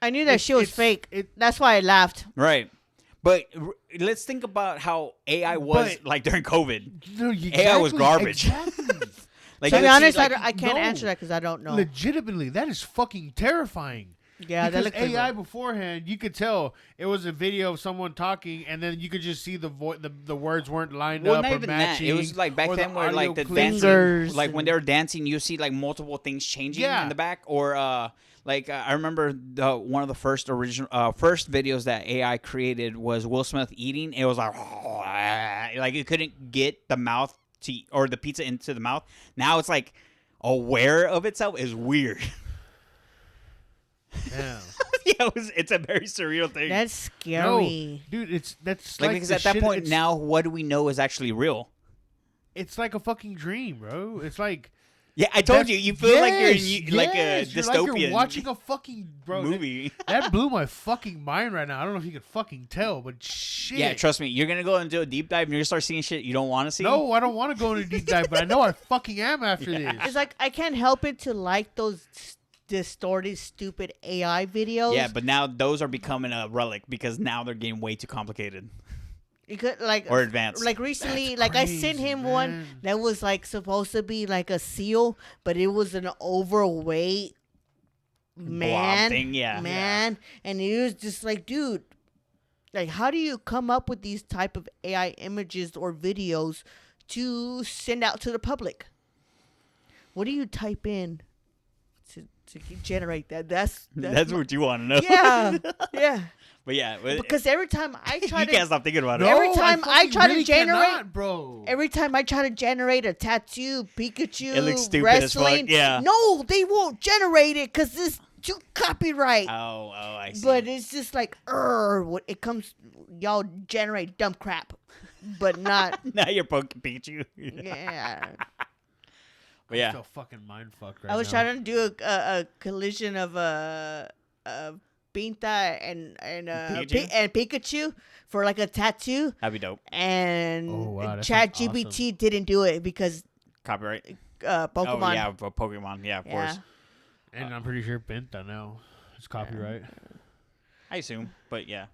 I knew that shit was fake. That's why I laughed.
Right. But let's think about how AI was like during COVID.
no,
AI was garbage.
Exactly.
Like,
To be
you would see,
honest,
like,
I can't
no.
answer that because I don't know.
Legitimately, that is fucking terrifying.
Yeah, that
because
looks
AI beforehand, you could tell it was a video of someone talking, and then you could just see the words weren't lined
well,
up
not
or
even
matching.
that. It was like back
or
then where like the
audio
dancing,
Fingers
like when
and-
they were dancing, you see like multiple things changing
Yeah.
in the back. Or I remember one of the first videos that AI created was Will Smith eating. It was like it couldn't get the mouth or the pizza into the mouth. Now it's like aware of itself is weird.
Damn.
Yeah, it's a very surreal thing.
That's
No,
scary.
dude, that's
like
like
because
the
at that
shit-
point
it's-
now, what do we know is actually real?
it's like a fucking dream, bro. It's like
Yeah, I told
that-
you. You feel like you're in
yes,
like a
yes, you're like
dystopian
you're watching a fucking
movie.
That blew my fucking mind right now. I don't know if you could fucking tell, but shit.
Yeah, trust me. You're gonna go and do a deep dive, and you're gonna start seeing shit you don't want to see.
No, I don't want to go into a deep dive, but I know I fucking am after this.
It's like I can't help it to like those distorted, stupid AI videos.
Yeah, but now those are becoming a relic because now they're getting way too complicated
You could, like
or advanced.
Like recently,
That's
like I
crazy,
sent him
man.
one that was like supposed to be like a seal, but it was an overweight man,
thing, yeah.
man, and it was just like, dude, like how do you come up with these type of AI images or videos to send out to the public? What do you type in to generate that? That's
what you want to know.
yeah, yeah.
But yeah,
Because every time I try
you
to
can't stop thinking about it.
No,
every time I
fucking
try to
really
generate-
cannot, bro.
Every time I try to generate a tattoo, Pikachu,
It looks stupid as fuck,
wrestling,
yeah.
no, they won't generate it because it's too copyright.
Oh, I see.
But it's just like, what it comes, y'all generate dumb crap, but not,
now you're poking Pikachu.
yeah.
But yeah,
So fucking mind fucked right
I was
now.
trying to do a collision of Pinta and
Pikachu?
and Pikachu for like a tattoo,
That'd be dope.
and
Oh, wow, that
Chat
sounds
GPT didn't do it because
Copyright.
Pokemon.
Oh yeah, for Pokemon. Yeah, of course.
And I'm pretty sure Penta now. It's copyright.
I assume, but yeah.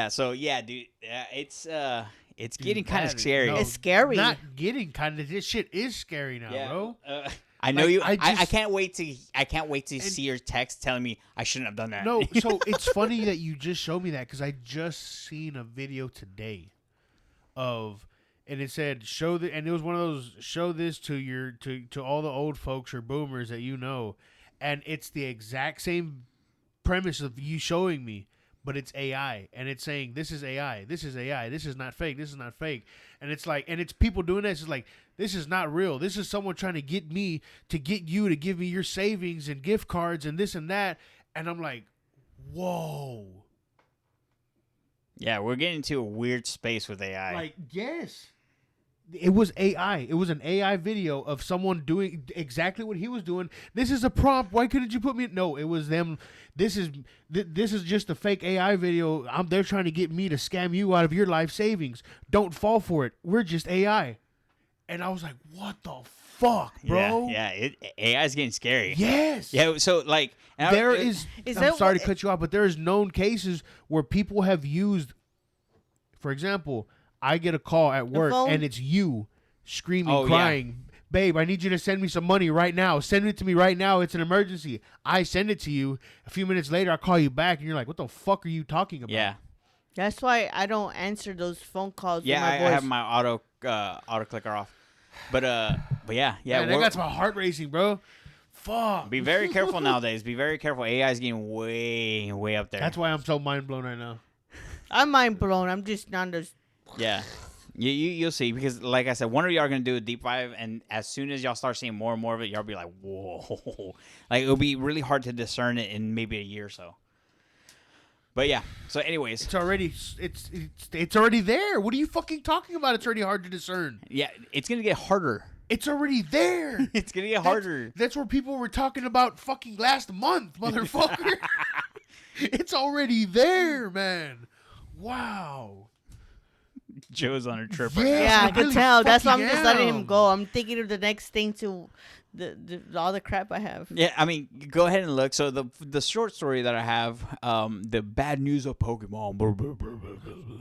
So yeah, dude, it's getting kind of
That is-
scary.
no,
It's scary.
Not getting kind of. This shit is scary now, bro.
I know
Like,
you.
I
I
just-
can't wait to see your text telling me I shouldn't have done that.
No, so it's funny that you just showed me that because I just seen a video today of, and it said and it was one of those show this to all the old folks or boomers that you know, and it's the exact same premise of you showing me, but it's AI, and it's saying this is AI, this is AI, this is not fake, this is not fake, and it's like, and it's people doing this. It's like, this is not real. This is someone trying to get me to get you to give me your savings and gift cards and this and that, and I'm like, whoa.
Yeah, we're getting into a weird space with AI.
Like, yes. It was AI. It was an AI video of someone doing exactly what he was doing. This is a prompt. Why couldn't you put me? No, it was them. This is just a fake AI video. They're trying to get me to scam you out of your life savings. Don't fall for it. We're just AI. And I was like, what the fuck, bro?
AI is getting scary.
Yes.
Yeah. So like, and
There
I-
is.
Is
I'm
that
sorry
what-
to cut you off, but there is known cases where people have used. For example, I get a call at work
phone?
and it's you screaming,
Oh, yeah.
crying, babe, I need you to send me some money right now. Send it to me right now. It's an emergency. I send it to you. A few minutes later, I call you back and you're like, what the fuck are you talking about?
Yeah.
That's why I don't answer those phone calls.
Yeah.
with my
I
voice.
have my auto clicker off. But yeah.
Man, that
we're-
got my heart racing, bro. Fuck.
Be very careful nowadays. Be very careful. AI is getting way, way up there.
That's why I'm so mind blown right now.
I'm mind blown. I'm just not as.
Yeah. You'll see, because like I said, one of y'all are gonna do a deep dive, and as soon as y'all start seeing more and more of it, y'all be like, whoa. Like, it'll be really hard to discern it in maybe a year or so. But yeah. So anyways.
It's already there. What are you fucking talking about? It's already hard to discern.
Yeah, it's gonna get harder.
It's already there.
It's gonna get harder.
That's where people were talking about fucking last month, motherfucker. It's already there, man. Wow.
Joe's on a trip
Yeah.
right now.
Yeah, I
I
could
really
tell. That's why I'm
fucking
just letting
am.
him go. I'm thinking of the next thing to the all the crap I have.
Yeah, I mean, go ahead and look. So the short story that I have, the bad news of Pokemon.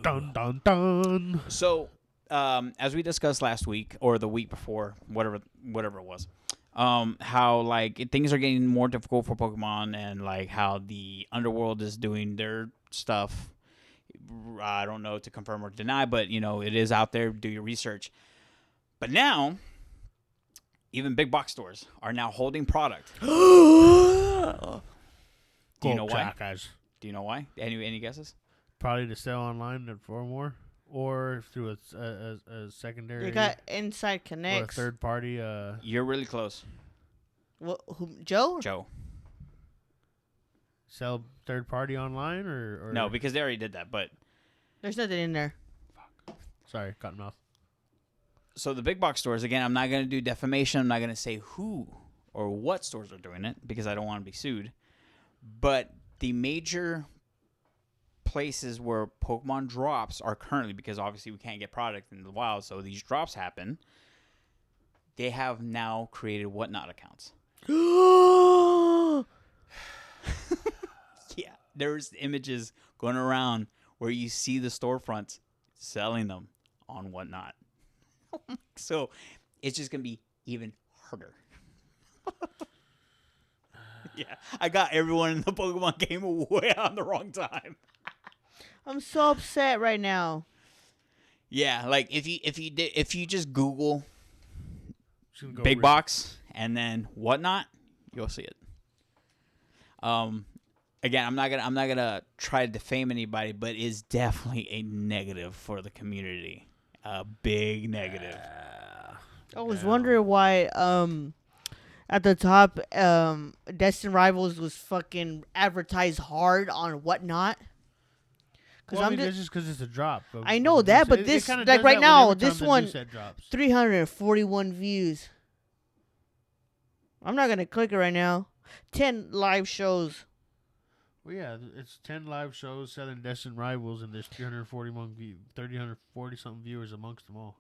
Dun dun dun.
So, as we discussed last week or the week before, whatever it was, how like things are getting more difficult for Pokemon, and like how the underworld is doing their stuff. I don't know to confirm or deny, but it is out there. Do your research. But now, even big box stores are now holding product. Do you know why?
Guys.
Do you know why? Any guesses?
Probably to sell online for more, or through a secondary.
You got Inside
or a
Connects.
third party.
You're really close,
Joe?
Joe.
Sell third party online or
No, because they already did that. But
There's nothing in there.
sorry, cotton mouth.
so the big box stores, again, I'm not going to do defamation. I'm not going to say who or what stores are doing it because I don't want to be sued. But the major places where Pokemon drops are currently, because obviously we can't get product in the wild, so these drops happen. They have now created whatnot accounts. Yeah, there's images going around where you see the storefronts selling them on whatnot. So it's just going to be even harder. Yeah, I got everyone in the Pokemon game way on the wrong time.
I'm so upset right now.
Yeah, like if you just Google
Just gonna go
big
read.
box and then whatnot, you'll see it. Again, I'm not gonna try to defame anybody, but it's definitely a negative for the community. A big negative.
I was wondering why at the top Destined Rivals was fucking advertised hard on whatnot.
Well, I mean, that's just because it's a drop.
I know that, but this,
kinda
like
does
right
that
now,
whenever
this
time the
one,
new set drops.
341 views. I'm not gonna click it right now. 10 live shows.
Well, yeah, it's 10 live shows selling Destined Rivals, and there's 340 something viewers amongst them all.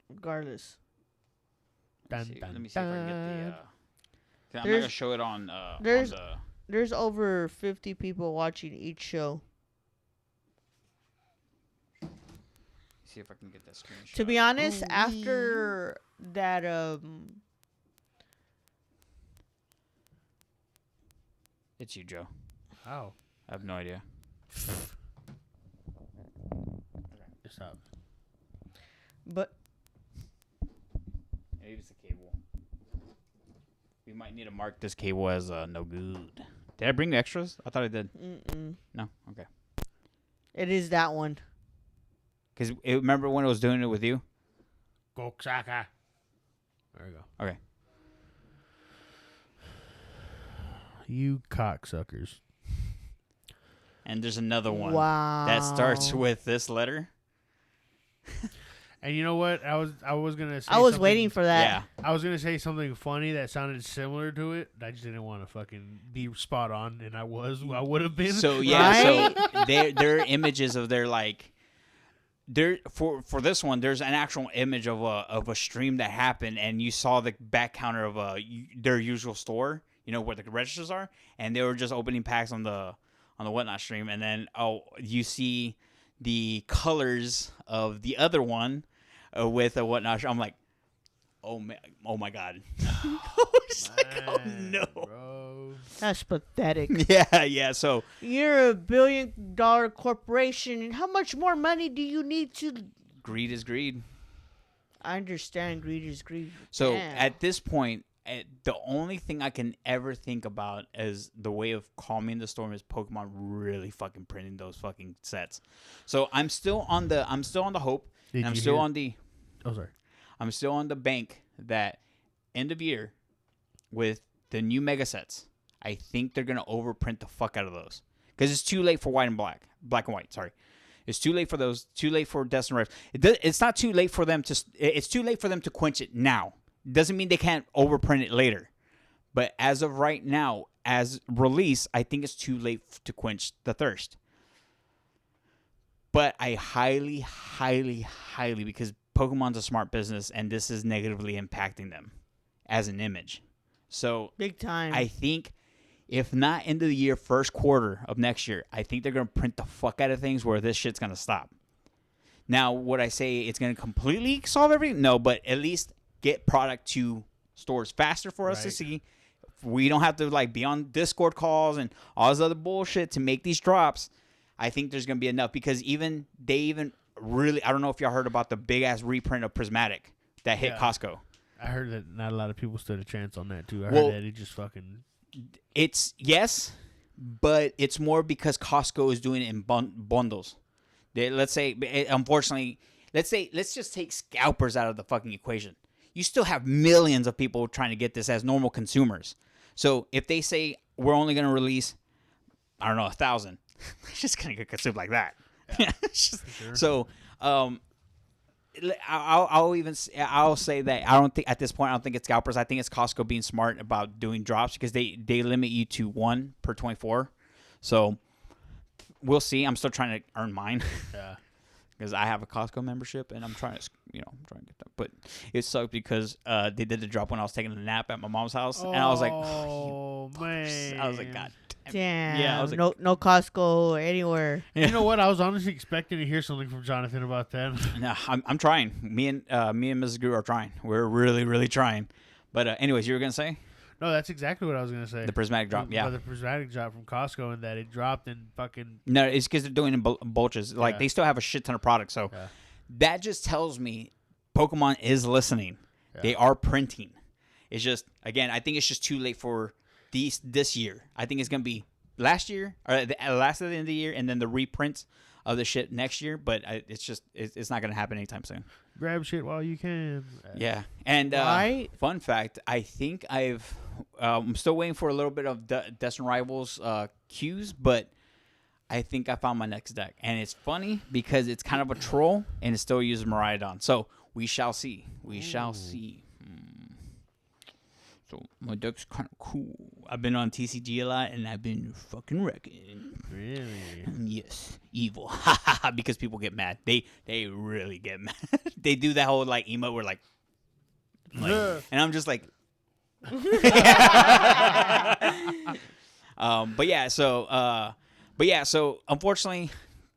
Regardless.
Dun,
Let me see
dun,
if I can get the.
dun.
I'm not
There's-
gonna show it on.
there's-
on the,
There's over 50 people watching each show.
see if I can get that screenshot.
To be honest,
Ooh-wee.
after that,
It's you, Joe.
How?
I have no idea.
Stop.
but
Maybe it's the cable. We might need to mark this cable as no good. Did I bring the extras? I thought I did. No? Okay.
it is that one.
Because remember when I was doing it with you?
Go Saka. There we go.
Okay.
You cocksuckers.
And there's another one
Wow.
that starts with this letter.
And you know what? I was gonna say.
I was
something-
waiting for that.
Yeah.
I was gonna say something funny that sounded similar to it. I just didn't want to fucking be spot on, and I would have been.
So yeah,
Right?
so there are images of their like there for this one. There's an actual image of a stream that happened, and you saw the back counter of their usual store. You know where the registers are, and they were just opening packs on the whatnot stream, and then you see the colors of the other one with a whatnot. I'm like, oh my god. I was like, oh no.
Bro.
That's pathetic.
Yeah. So
You're a $1 billion corporation, and how much more money do you need to?
greed is greed.
I understand greed is greed.
So
Damn.
at this point, the only thing I can ever think about as the way of calming the storm is Pokemon really fucking printing those fucking sets. So I'm still on the hope, and I'm still on the
Oh, sorry.
I'm still on the bank that end of year with the new mega sets. I think they're gonna overprint the fuck out of those because it's too late for black and white. Sorry, it's too late for those. Too late for Destiny Rivals. It's not too late for them to. It's too late for them to quench it now. Doesn't mean they can't overprint it later. But as of right now, as release, I think it's too late to quench the thirst. But I highly, highly, highly, because Pokemon's a smart business and this is negatively impacting them as an image. So
Big time.
I think if not end of the year, first quarter of next year, I think they're going to print the fuck out of things where this shit's going to stop. Now, would I say it's going to completely solve everything? No, but at least get product to stores faster for us to
Right.
see. We don't have to like be on Discord calls and all this other bullshit to make these drops. I think there's going to be enough because they even really, I don't know if y'all heard about the big ass reprint of Prismatic that hit
Yeah.
Costco.
I heard that not a lot of people stood a chance on that too. I
Well-
heard that he just fucking.
It's yes, but it's more because Costco is doing it in bundles. Let's say, unfortunately, let's just take scalpers out of the fucking equation. You still have millions of people trying to get this as normal consumers. So if they say we're only going to release, I don't know, 1,000, it's just going to get consumed like that. Yeah.
Sure.
So I'll say that I don't think at this point I don't think it's scalpers. I think it's Costco being smart about doing drops because they limit you to 1 per 24. So we'll see. I'm still trying to earn mine.
Yeah.
Because I have a Costco membership and I'm trying to get that. But it sucked because they did the drop when I was taking a nap at my mom's house, and I was like,
oh man.
I was like, God damn.
Damn.
Yeah, I was like,
no Costco anywhere.
Yeah.
You know what? I was honestly expecting to hear something from Jonathan about that.
No, I'm trying. Me and Mrs. Guru are trying. We're really, really trying. But anyways, you were gonna say
No, that's exactly what I was gonna say.
the prismatic drop.
About
Yeah.
the prismatic drop from Costco, and that it dropped and fucking.
No, it's because they're doing it in bulges. Like
Yeah.
they still have a shit ton of products. So
Yeah.
that just tells me Pokemon is listening.
Yeah.
They are printing. It's just again, I think it's just too late for this year. I think it's gonna be last year or last at the end of the year, and then the reprints of the shit next year. But it's not gonna happen anytime soon.
Grab shit while you can.
Yeah, and
Right.
fun fact, I think I'm still waiting for a little bit of Destiny Rivals cues, but I think I found my next deck, and it's funny because it's kind of a troll, and it still uses Miraidon. So we shall see. We shall see. So my duck's kind of cool. I've been on TCG a lot, and I've been fucking wrecking.
Really?
Yes, evil. Because people get mad. They really get mad. They do that whole like emote where like and I'm just like. But yeah, so unfortunately,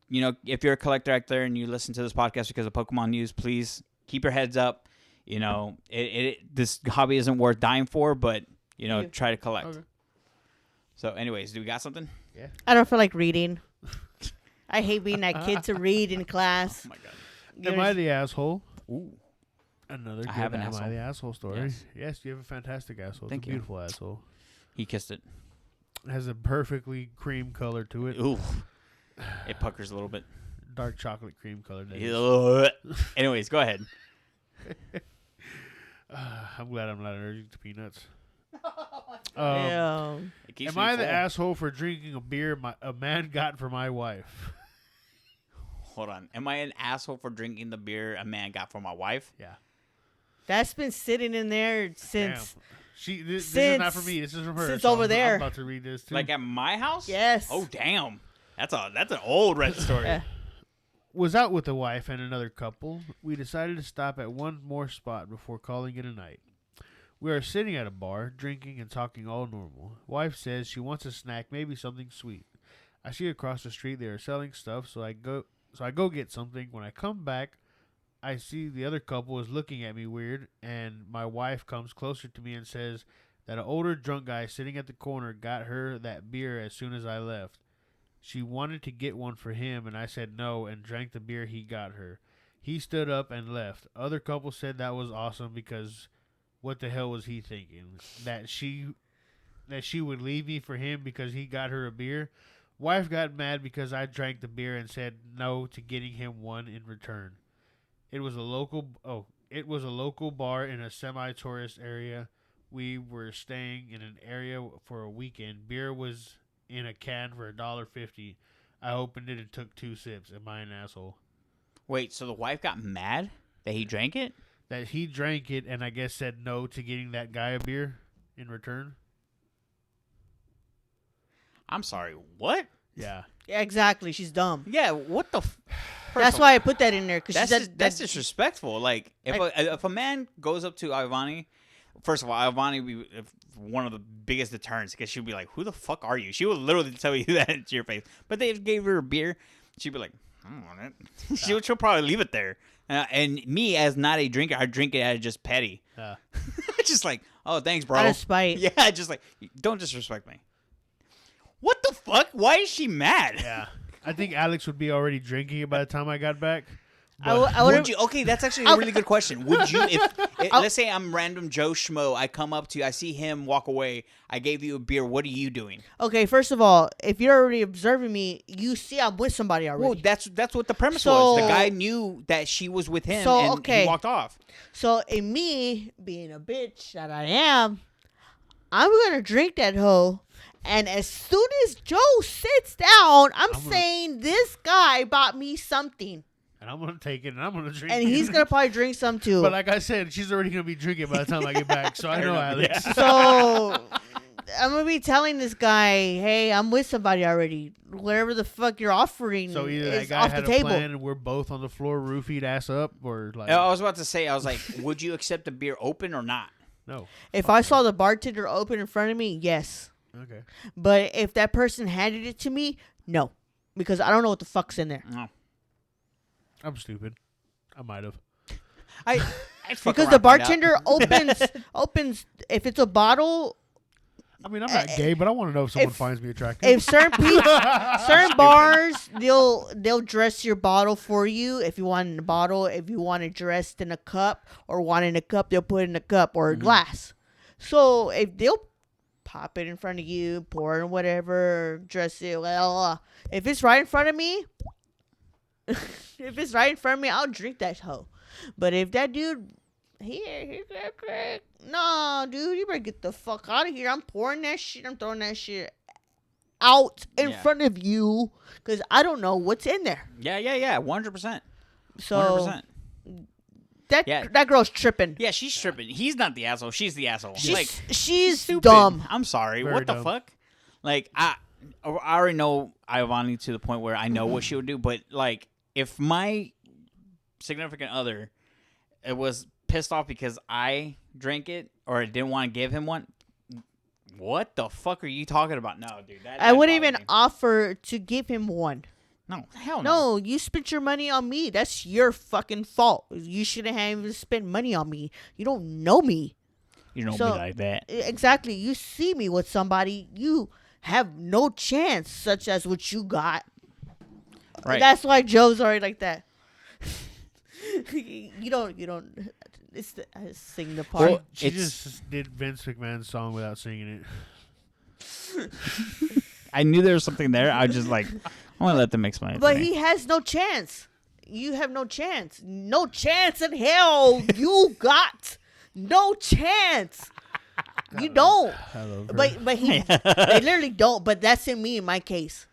you know, if you're a collector out there and you listen to this podcast because of Pokemon news, please keep your heads up. You know, this hobby isn't worth dying for, but you know, try to collect. Okay. So, anyways, do we got something?
Yeah.
I don't feel like reading. I hate being that kid to read in class.
Oh my god.
Am I the asshole?
Ooh.
Another good
I have an
Am
asshole.
I the asshole story.
Yes.
Yes, you have a fantastic asshole.
Thank
it's a
you.
beautiful asshole.
He kissed it.
It has a perfectly cream color to it.
Ooh. It puckers a little bit.
Dark chocolate cream color. That is.
Anyways, go ahead.
I'm glad I'm not allergic to peanuts.
Yeah.
Am I the asshole for drinking a beer a man got for my wife?
Hold on. Am I an asshole for drinking the beer a man got for my wife?
Yeah.
That's been sitting in there since.
Damn. This is not for me. This is from her.
Since
so
over there.
I'm about to read this too.
Like at my house?
Yes.
Oh damn. That's an old red story.
Was out with a wife and another couple. We decided to stop at one more spot before calling it a night. We are sitting at a bar, drinking and talking all normal. Wife says she wants a snack, maybe something sweet. I see across the street they are selling stuff, so I go get something. When I come back, I see the other couple is looking at me weird, and my wife comes closer to me and says that an older drunk guy sitting at the corner got her that beer as soon as I left. She wanted to get one for him, and I said no and drank the beer he got her. He stood up and left. Other couples said that was awesome because what the hell was he thinking? That she would leave me for him because he got her a beer? Wife got mad because I drank the beer and said no to getting him one in return. It was a local bar in a semi-tourist area. We were staying in an area for a weekend. Beer was in a can for $1.50. I opened it and took 2 sips. Am I an asshole?
Wait, so the wife got mad that he drank it?
That he drank it and I guess said no to getting that guy a beer in return?
I'm sorry, what?
Yeah.
Yeah, exactly. She's dumb.
Yeah, what the
That's why I put that in there. Cause
that's disrespectful. Like, if a man goes up to Ivani, first of all, Ivani would be one of the biggest deterrents because she'd be like, who the fuck are you? She would literally tell you that to your face. But they gave her a beer. She'd be like, I don't want it. She'll probably leave it there. And me, as not a drinker, I drink it as just petty. Just like, oh, thanks, bro.
Out of spite.
Yeah, just like, don't disrespect me. What the fuck? Why is she mad?
Yeah. I think Alex would be already drinking it by the time I got back.
Would you? Okay, that's actually a really good question. Would you, if let's say I'm random Joe Schmo, I come up to you, I see him walk away, I gave you a beer, what are you doing?
Okay, first of all, if you're already observing me, you see I'm with somebody already.
Well, that's what the premise was. The guy knew that she was with him, and he walked off.
So, in me being a bitch that I am, I'm gonna drink that hoe. And as soon as Joe sits down, I'm saying this guy bought me something.
And I'm going to take it and I'm going to drink it.
And he's going to probably drink some too.
But like I said, she's already going to be drinking by the time I get back. So I know Alex.
Yeah. So I'm going to be telling this guy, hey, I'm with somebody already. Whatever the fuck you're offering
so either
is
that guy
off
had
the
a
table.
plan and we're both on the floor, roofied ass up, or like...
I was about to say, I was like, would you accept the beer open or not?
No.
If I saw the bartender open in front of me, yes.
Okay.
But if that person handed it to me, no. Because I don't know what the fuck's in there.
No.
I'm stupid. I might have.
Because the bartender opens if it's a bottle.
I mean, I'm not gay, but I want to know if someone finds me attractive.
If certain bars, they'll dress your bottle for you. If you want in a bottle, if you want it dressed in a cup or want it in a cup, they'll put it in a cup or a glass. So if they'll pop it in front of you, pour it, whatever, dress it. If it's right in front of me, I'll drink that hoe. But if that dude, here's that crack. No, dude, you better get the fuck out of here. I'm pouring that shit. I'm throwing that shit out in front of you because I don't know what's in there.
Yeah, 100%.
So
100%.
that girl's tripping.
Yeah, she's tripping. He's not the asshole. She's the asshole.
She's
stupid.
dumb.
I'm sorry.
Very
what the
dumb.
fuck? Like, I already know Ivani to the point where I know what she would do. But, like, if my significant other was pissed off because I drank it or didn't want to give him one, what the fuck are you talking about? No, dude.
I wouldn't even offer to give him one.
No, hell no.
No, you spent your money on me. That's your fucking fault. You shouldn't have even spent money on me. You don't know me.
You don't
So-
be like that.
Exactly. You see me with somebody, you have no chance, such as what you got.
Right.
That's why Joe's already like that. you don't. It's I sing the part.
Well,
She
It's-
just did Vince McMahon's song without singing it.
I knew there was something there. I was just like, I want to let them explain it.
But
to me.
he has no chance. You have no chance. No chance in hell. You got no chance. You don't.
I love her.
But he they literally don't. But that's in me in my case.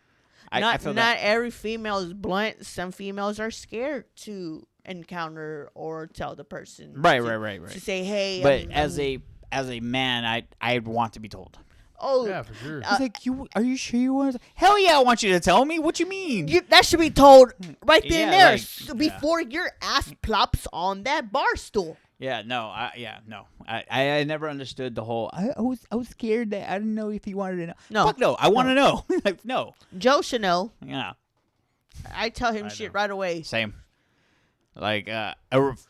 I
Not
feel
not
that.
every female is blunt. Some females are scared to encounter or tell the person.
Right.
To say, hey.
But as a man, I'd want to be told.
oh,
yeah, for sure.
He's like, are you sure you want to? Hell yeah, I want you to tell me. What you mean?
that should be told right then and
Yeah,
there
like,
before your ass plops on that bar stool.
Yeah, no, no. I never understood the whole. I was scared that I didn't know if he wanted to know.
No.
Fuck no, I want to know. Like no,
Joe should know.
yeah,
I tell him shit right away.
same. Like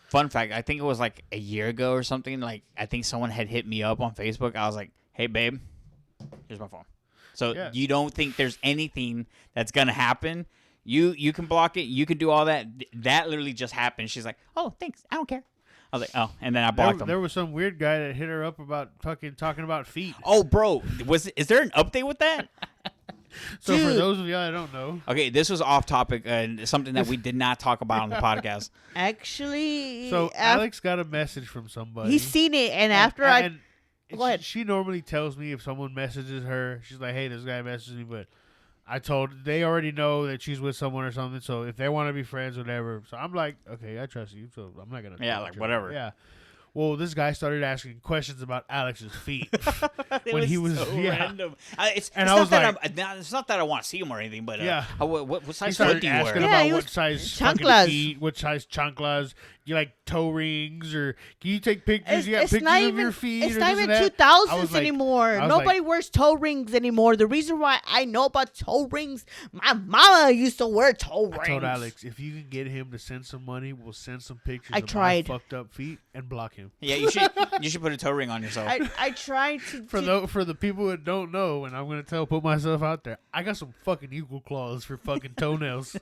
fun fact, I think it was like a year ago or something. Like I think someone had hit me up on Facebook. I was like, hey babe, here's my phone. So
Yeah.
you don't think there's anything that's gonna happen? You can block it. You can do all that. That literally just happened. She's like, oh thanks, I don't care. I was like, oh, and then I blocked him.
There was some weird guy that hit her up about fucking talking about feet.
Oh, bro, is there an update with that?
So for
Dude.
those of y'all that don't know,
Okay, this was off topic and something that we did not talk about on the podcast.
Actually,
so Alex got a message from somebody.
he's seen it, and after
and
Go ahead.
She normally tells me if someone messages her, she's like, "Hey, this guy messaged me," but I told they already know that she's with someone or something. So if they want to be friends, whatever. So I'm like, okay, I trust you, so I'm not gonna.
Yeah, like, whatever.
Yeah. Well, this guy started asking questions about Alex's feet when he was
so
yeah.
random. It's
And
not
I was
that
like-
it's not that I want to see him or anything, but
Yeah.
what
He
size foot
started
do you
asking
wear?
Yeah,
about
he
what
was
size fucking
chanclas.
feet, what size chanclas. You like toe rings, or can you take pictures?
It's,
You got
it's
pictures
not
of
even
your feet.
it's
or
not
this
even
and that?
2000s
I was like-
anymore.
I was
Nobody
like-
wears toe rings anymore. The reason why I know about toe rings, my mama used to wear toe rings.
I told Alex, if you can get him to send some money, we'll send some pictures
I
of
tried.
my fucked up feet and block him.
Yeah, you should put a toe ring on yourself.
I tried to
For the people that don't know, and I'm gonna put myself out there, I got some fucking eagle claws for fucking toenails.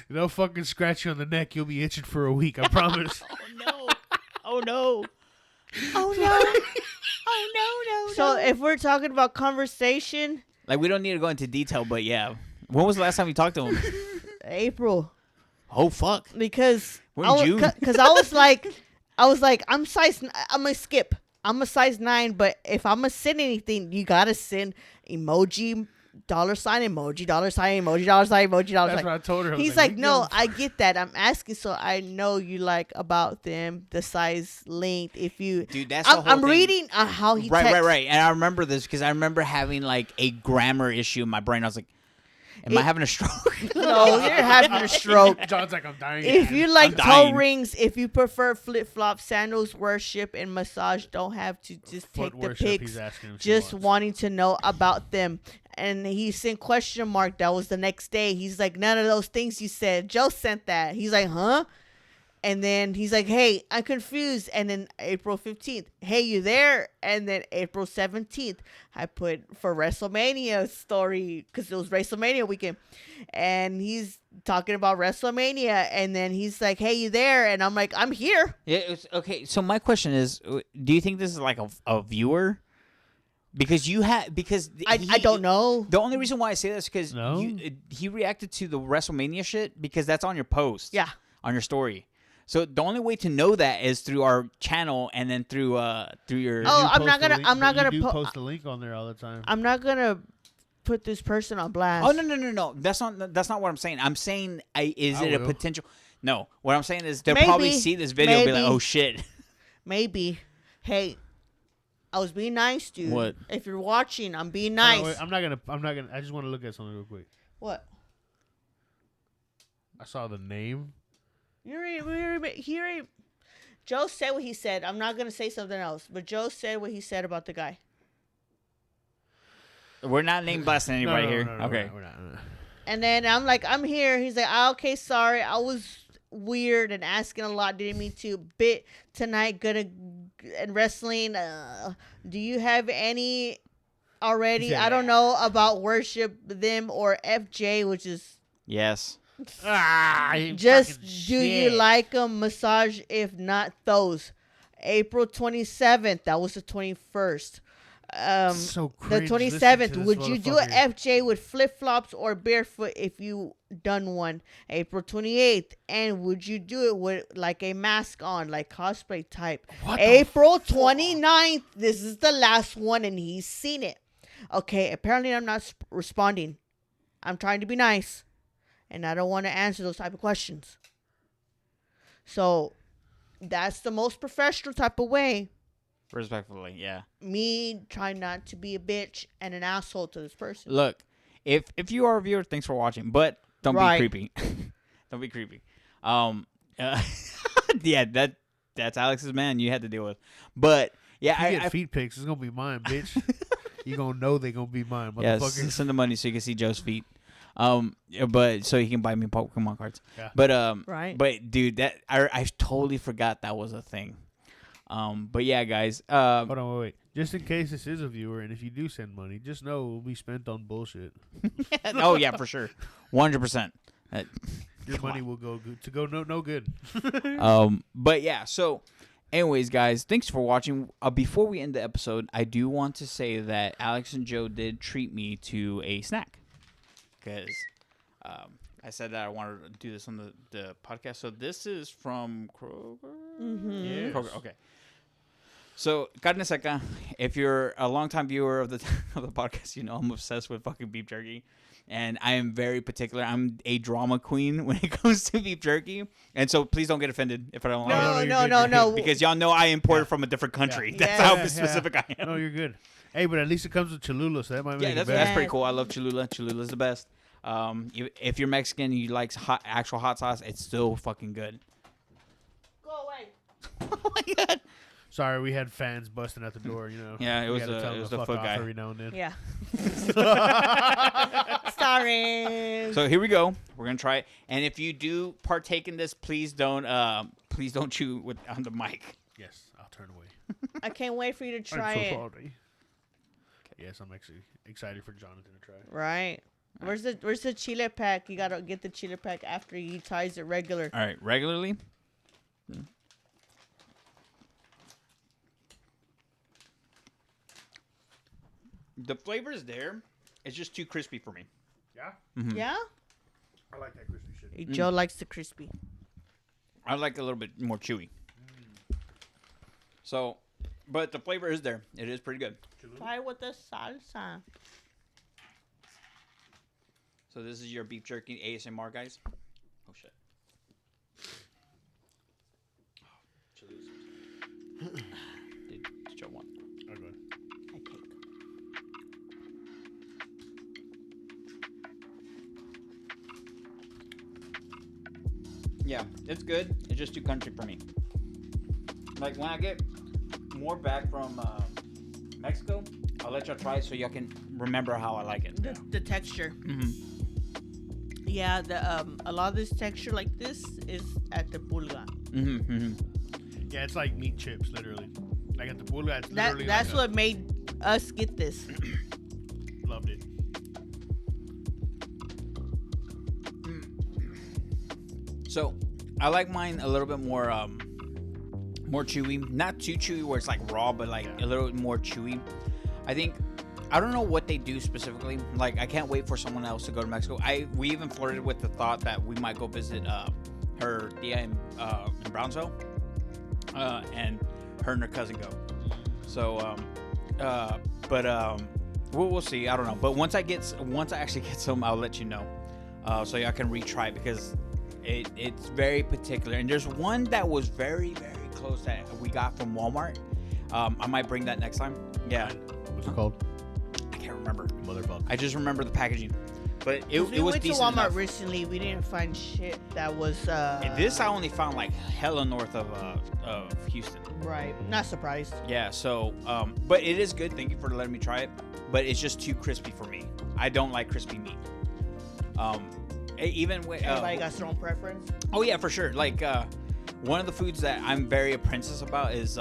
They'll fucking scratch you on the neck. You'll be itching for a week. I promise.
Oh no.
Oh no. Oh no. So if we're talking about conversation,
Like we don't need to go into detail, but yeah. When was the last time you talked to him?
April,
Oh fuck.
because
We're in June.
Because I was like, I'm gonna skip. I'm a size 9, but if I'm gonna send anything, you gotta send emoji, $sign, emoji, $sign, emoji, $sign, emoji, $sign.
That's what I told her. I was
He's like,
"We
no,
give a
I get that. I'm asking so I know you like about them, the size, length. If you,
Dude, that's the whole
I'm
thing.
reading how he texts.
Right. And I remember this because I remember having like a grammar issue in my brain. I was like, am I having a stroke?
No, you're having a stroke.
John's like, I'm dying.
If
man."
you like toe
dying.
rings, if you prefer flip flops, sandals, worship, and massage, don't have to just
Foot
take the
worship,
pics.
he's asking if she
Just
wants.
wanting to know about them. And he sent question mark. That was the next day. He's like, none of those things you said. Joe sent that. He's like, huh? And then he's like, hey, I'm confused. And then April 15th, hey, you there? And then April 17th, I put for WrestleMania story because it was WrestleMania weekend. And he's talking about WrestleMania. And then he's like, hey, you there? And I'm like, I'm here.
Yeah, okay. So my question is, do you think this is like a viewer? Because
I don't know.
The only reason why I say that is because
No.
he reacted to the WrestleMania shit because that's on your post.
Yeah.
On your story. So the only way to know that is through our channel and then through your.
Oh,
You
I'm
post
not
a
gonna-
link,
I'm not
but you
gonna
do
po-
post a link on there all the time.
I'm not going to put this person on blast.
Oh no! That's not what I'm saying. I'm saying is
I
it a
will.
potential? No, what I'm saying is they'll probably
Maybe.
see this video and be like,
Maybe.
oh shit.
Maybe. Hey, I was being nice, dude.
What?
If you're watching, I'm being
Hold on,
nice.
wait, I'm not gonna. I just want to look at something real quick.
What?
I saw the name.
Joe said what he said. I'm not gonna say something else, but Joe said what he said about the guy.
We're not name blasting anybody here. Okay.
We're not.
And then I'm like, I'm here. He's like, okay, sorry. I was weird and asking a lot. Didn't mean to. Bit tonight, good and wrestling. Do you have any already?
Yeah.
I don't know about worship them or FJ, which is
Yes.
You
just
fucking
do you
shit.
like them? Massage, if not those. April 27th. That was the 21st.
So
The
cringe
27th,
listening to
would
this
you do a
motherfucker.
FJ with flip flops or barefoot if you done one? April 28th, and would you do it with like a mask on, like cosplay type?
What the
April 29th, this is the last one, and he's seen it. Okay, apparently I'm not responding. I'm trying to be nice, and I don't want to answer those type of questions. So that's the most professional type of way.
Respectfully, yeah.
Me trying not to be a bitch and an asshole to this person.
Look, if you are a viewer, thanks for watching, but don't
Right.
be creepy. Don't be creepy. Yeah, that's Alex's man you had to deal with. But yeah,
If you
I
get feet pics, it's gonna be mine, bitch. You gonna know they gonna be mine,
yeah,
motherfucker.
send the money so you can see Joe's feet. But so he can buy me Pokemon cards.
Yeah.
But
Right.
But dude, that I totally forgot that was a thing. But yeah, guys.
Hold on, wait. Just in case this is a viewer, and if you do send money, just know it will be spent on bullshit.
Oh yeah, for sure, 100%.
Your money will go good to go no good.
But yeah, so anyways, guys, thanks for watching. Before we end the episode, I do want to say that Alex and Joe did treat me to a snack because I said that I wanted to do this on the podcast. So this is from Kroger.
Yes.
Kroger, okay. So carne seca. If you're a longtime viewer of the podcast, you know I'm obsessed with fucking beef jerky. And I am very particular. I'm a drama queen when it comes to beef jerky. And so please don't get offended if I don't like it.
you're
No,
good,
no.
Because y'all know I imported from a different country.
Yeah.
That's
Yeah.
how
Yeah,
specific I am.
No, you're good. Hey, but at least it comes with Cholula, so that might make
Yeah,
it
that's
better.
pretty cool. I love Cholula. Cholula's the best. If you're Mexican and you like actual hot sauce, it's still fucking good.
Go away.
Oh my god.
Sorry, we had fans busting at the door. You know.
Yeah, it
We
was
gotta
the-
tell
it
them
was
to
the
fuck
foot
off
guy.
every now and then.
Yeah. Sorry.
So here we go. We're gonna try it. And if you do partake in this, please don't chew on the mic.
Yes, I'll turn away.
I can't wait for you to try
I'm so
it.
sorry. Yes, I'm actually excited for Jonathan to try it.
Right. Where's the chile pack? You gotta get the chile pack after he tries it regular.
All right, regularly. The flavor is there. It's just too crispy for me.
Yeah,
Yeah?
I like that crispy shit.
Joe likes the crispy.
I like a little bit more chewy. So, but the flavor is there. It is pretty good.
Try with the salsa.
So this is your beef jerky ASMR, guys. Oh shit. Did Joe want?
Oh, go ahead.
I take.
Yeah, it's good. It's just too country for me. Like when I get more back from Mexico, I'll let y'all try it so y'all can remember how I like it.
The texture.
Mm-hmm.
Yeah, a lot of this texture like this is at the pulga.
Mm-hmm. Mm-hmm.
Yeah, it's like meat chips, literally. Like at the pulga, it's literally
That's
like
what made us get this.
loved it.
So I like mine a little bit more more chewy. Not too chewy where it's like raw, but like a little bit more chewy. I don't know what they do specifically. Like I can't wait for someone else to go to Mexico. We even flirted with the thought that we might go visit her tia in Brownsville, and her and her cousin go. So we'll see. I don't know. But once I actually get some, I'll let you know, so y'all can retry it because It's very particular, and there's one that was very, very close that we got from Walmart. I might bring that next time. Yeah.
What's it called?
I can't remember.
Motherfucker.
I just remember the packaging, but it
We
was
went to
decent
Walmart
enough.
recently. We didn't find shit that was.
And this I only found like hella north of Houston.
Right. Not surprised.
Yeah. So, but it is good. Thank you for letting me try it. But it's just too crispy for me. I don't like crispy meat. Even with
Everybody got their own preference.
oh yeah, for sure. Like one of the foods that I'm very apprentice about is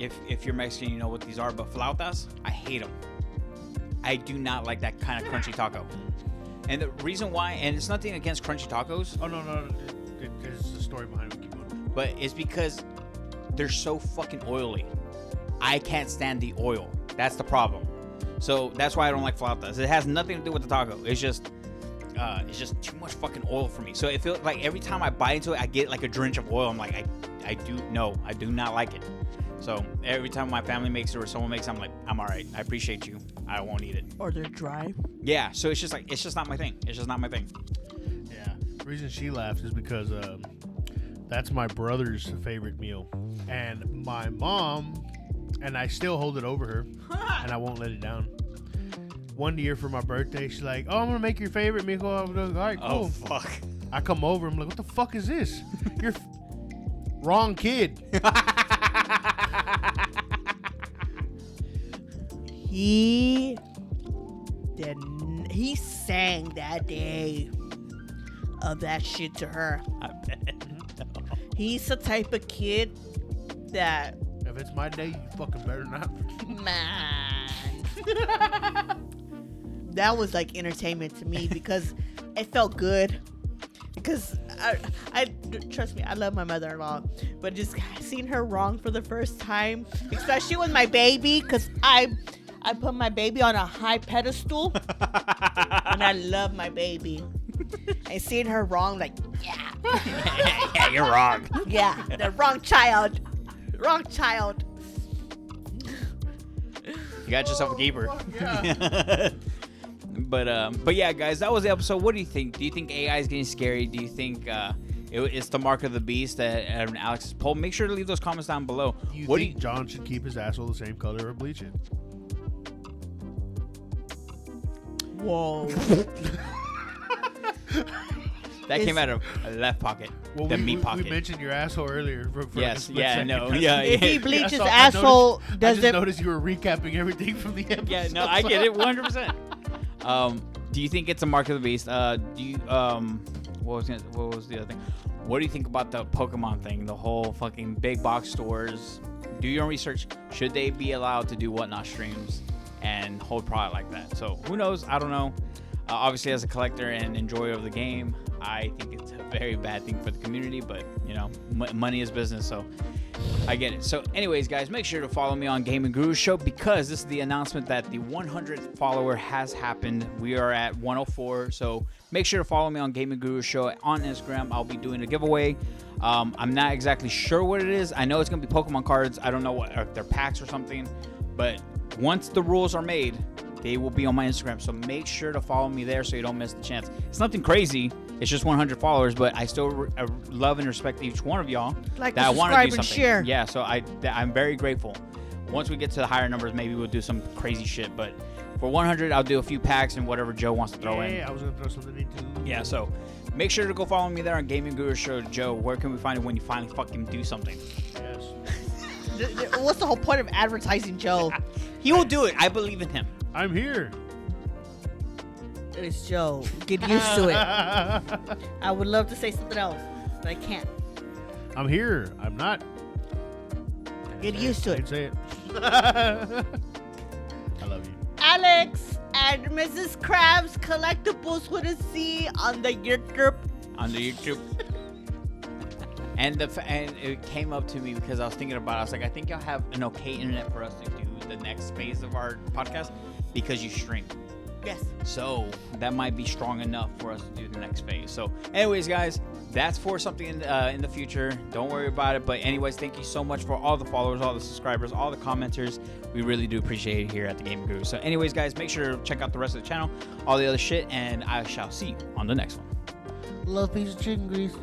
if you're Mexican, you know what these are. But flautas, I hate them. I do not like that kind of crunchy taco. And the reason why, and it's nothing against crunchy tacos,
Oh, no. There's a story behind it. Keep going.
but it's because they're so fucking oily. I can't stand the oil. That's the problem. So that's why I don't like flautas. It has nothing to do with the taco. It's just too much fucking oil for me. So it feels like every time I bite into it, I get like a drench of oil. I'm like, I do not like it. So every time my family makes it or someone makes it, I'm like, I'm all right. I appreciate you. I won't eat it.
Or they're dry.
Yeah. So it's just not my thing. It's just not my thing.
Yeah. The reason she laughs is because that's my brother's favorite meal. And my mom, and I still hold it over her, and I won't let it down. One year for my birthday, she's like, "Oh, I'm gonna make your favorite meal." I'm like, all right, cool.
Oh fuck.
I come over, I'm like, "What the fuck is this? You're wrong kid."
He sang that day of that shit to her.
I bet.
He's the type of kid that,
If it's my day, you fucking better not.
man. That was like entertainment to me because it felt good. Because I trust me, I love my mother-in-law, but just seeing her wrong for the first time, especially with my baby, because I put my baby on a high pedestal, and I love my baby. And seeing her wrong, like, yeah,
Yeah, you're wrong.
yeah, the wrong child.
You got yourself a keeper.
Yeah.
But yeah, guys, that was the episode. What do you think? Do you think AI is getting scary? Do you think it's the mark of the beast that Alex's poll? Make sure to leave those comments down below.
Do you
What
think John should keep his asshole the same color or bleach it?
Whoa.
That came out of a left pocket, the meat pocket.
We mentioned your asshole earlier. For like a
Yes,
split
yeah,
second.
no, yeah,
If he
yeah.
bleaches
I
asshole,
I
does
just
it?
noticed you were recapping everything from the episode.
Yeah, no, I get it 100%. Do you think it's a mark of the beast? Do you what was the other thing? What do you think about the Pokemon thing? The whole fucking big box stores. Do your own research. Should they be allowed to do whatnot streams and hold product like that? So who knows? I don't know. Obviously, as a collector and enjoyer of the game, I think it's a very bad thing for the community. But you know, money is business, so I get it. So anyways, guys, make sure to follow me on Gaming Guru Show because this is the announcement that the 100th follower has happened. We are at 104, so make sure to follow me on Gaming Guru Show on Instagram. I'll be doing a giveaway. I'm not exactly sure what it is. I know it's gonna be Pokemon cards. I don't know what, or if they're packs or something, but once the rules are made, they will be on my Instagram. So make sure to follow me there so you don't miss the chance. It's nothing crazy. It's just 100 followers, but I still love and respect each one of y'all
Like,
that I want to
subscribe
do
and
something.
share.
Yeah, so I'm very grateful. Once we get to the higher numbers, maybe we'll do some crazy shit. But for 100, I'll do a few packs and whatever Joe wants to throw in.
Yeah, I was gonna throw something in too.
Yeah, so make sure to go follow me there on Gaming Guru Show. Joe, where can we find it when you finally fucking do something?
Yes.
What's the whole point of advertising Joe?
He will do it. I believe in him.
I'm here.
It's Joe. Get used to it. I would love to say something else, but I can't.
I'm here. I'm not.
Get used to
I'd
it.
say it. I love you.
Alex and Mrs. Krabs Collectibles with a C on the YouTube.
On the YouTube. And it came up to me because I was thinking about it. I was like, I think y'all have an okay internet for us to do the next phase of our podcast because you stream.
Yes.
So that might be strong enough for us to do the next phase. So anyways, guys, that's for something in the future. Don't worry about it. But anyways, thank you so much for all the followers, all the subscribers, all the commenters. We really do appreciate it here at the Gaming Guru. So anyways, guys, make sure to check out the rest of the channel, all the other shit, and I shall see you on the next one.
Love piece of chicken grease.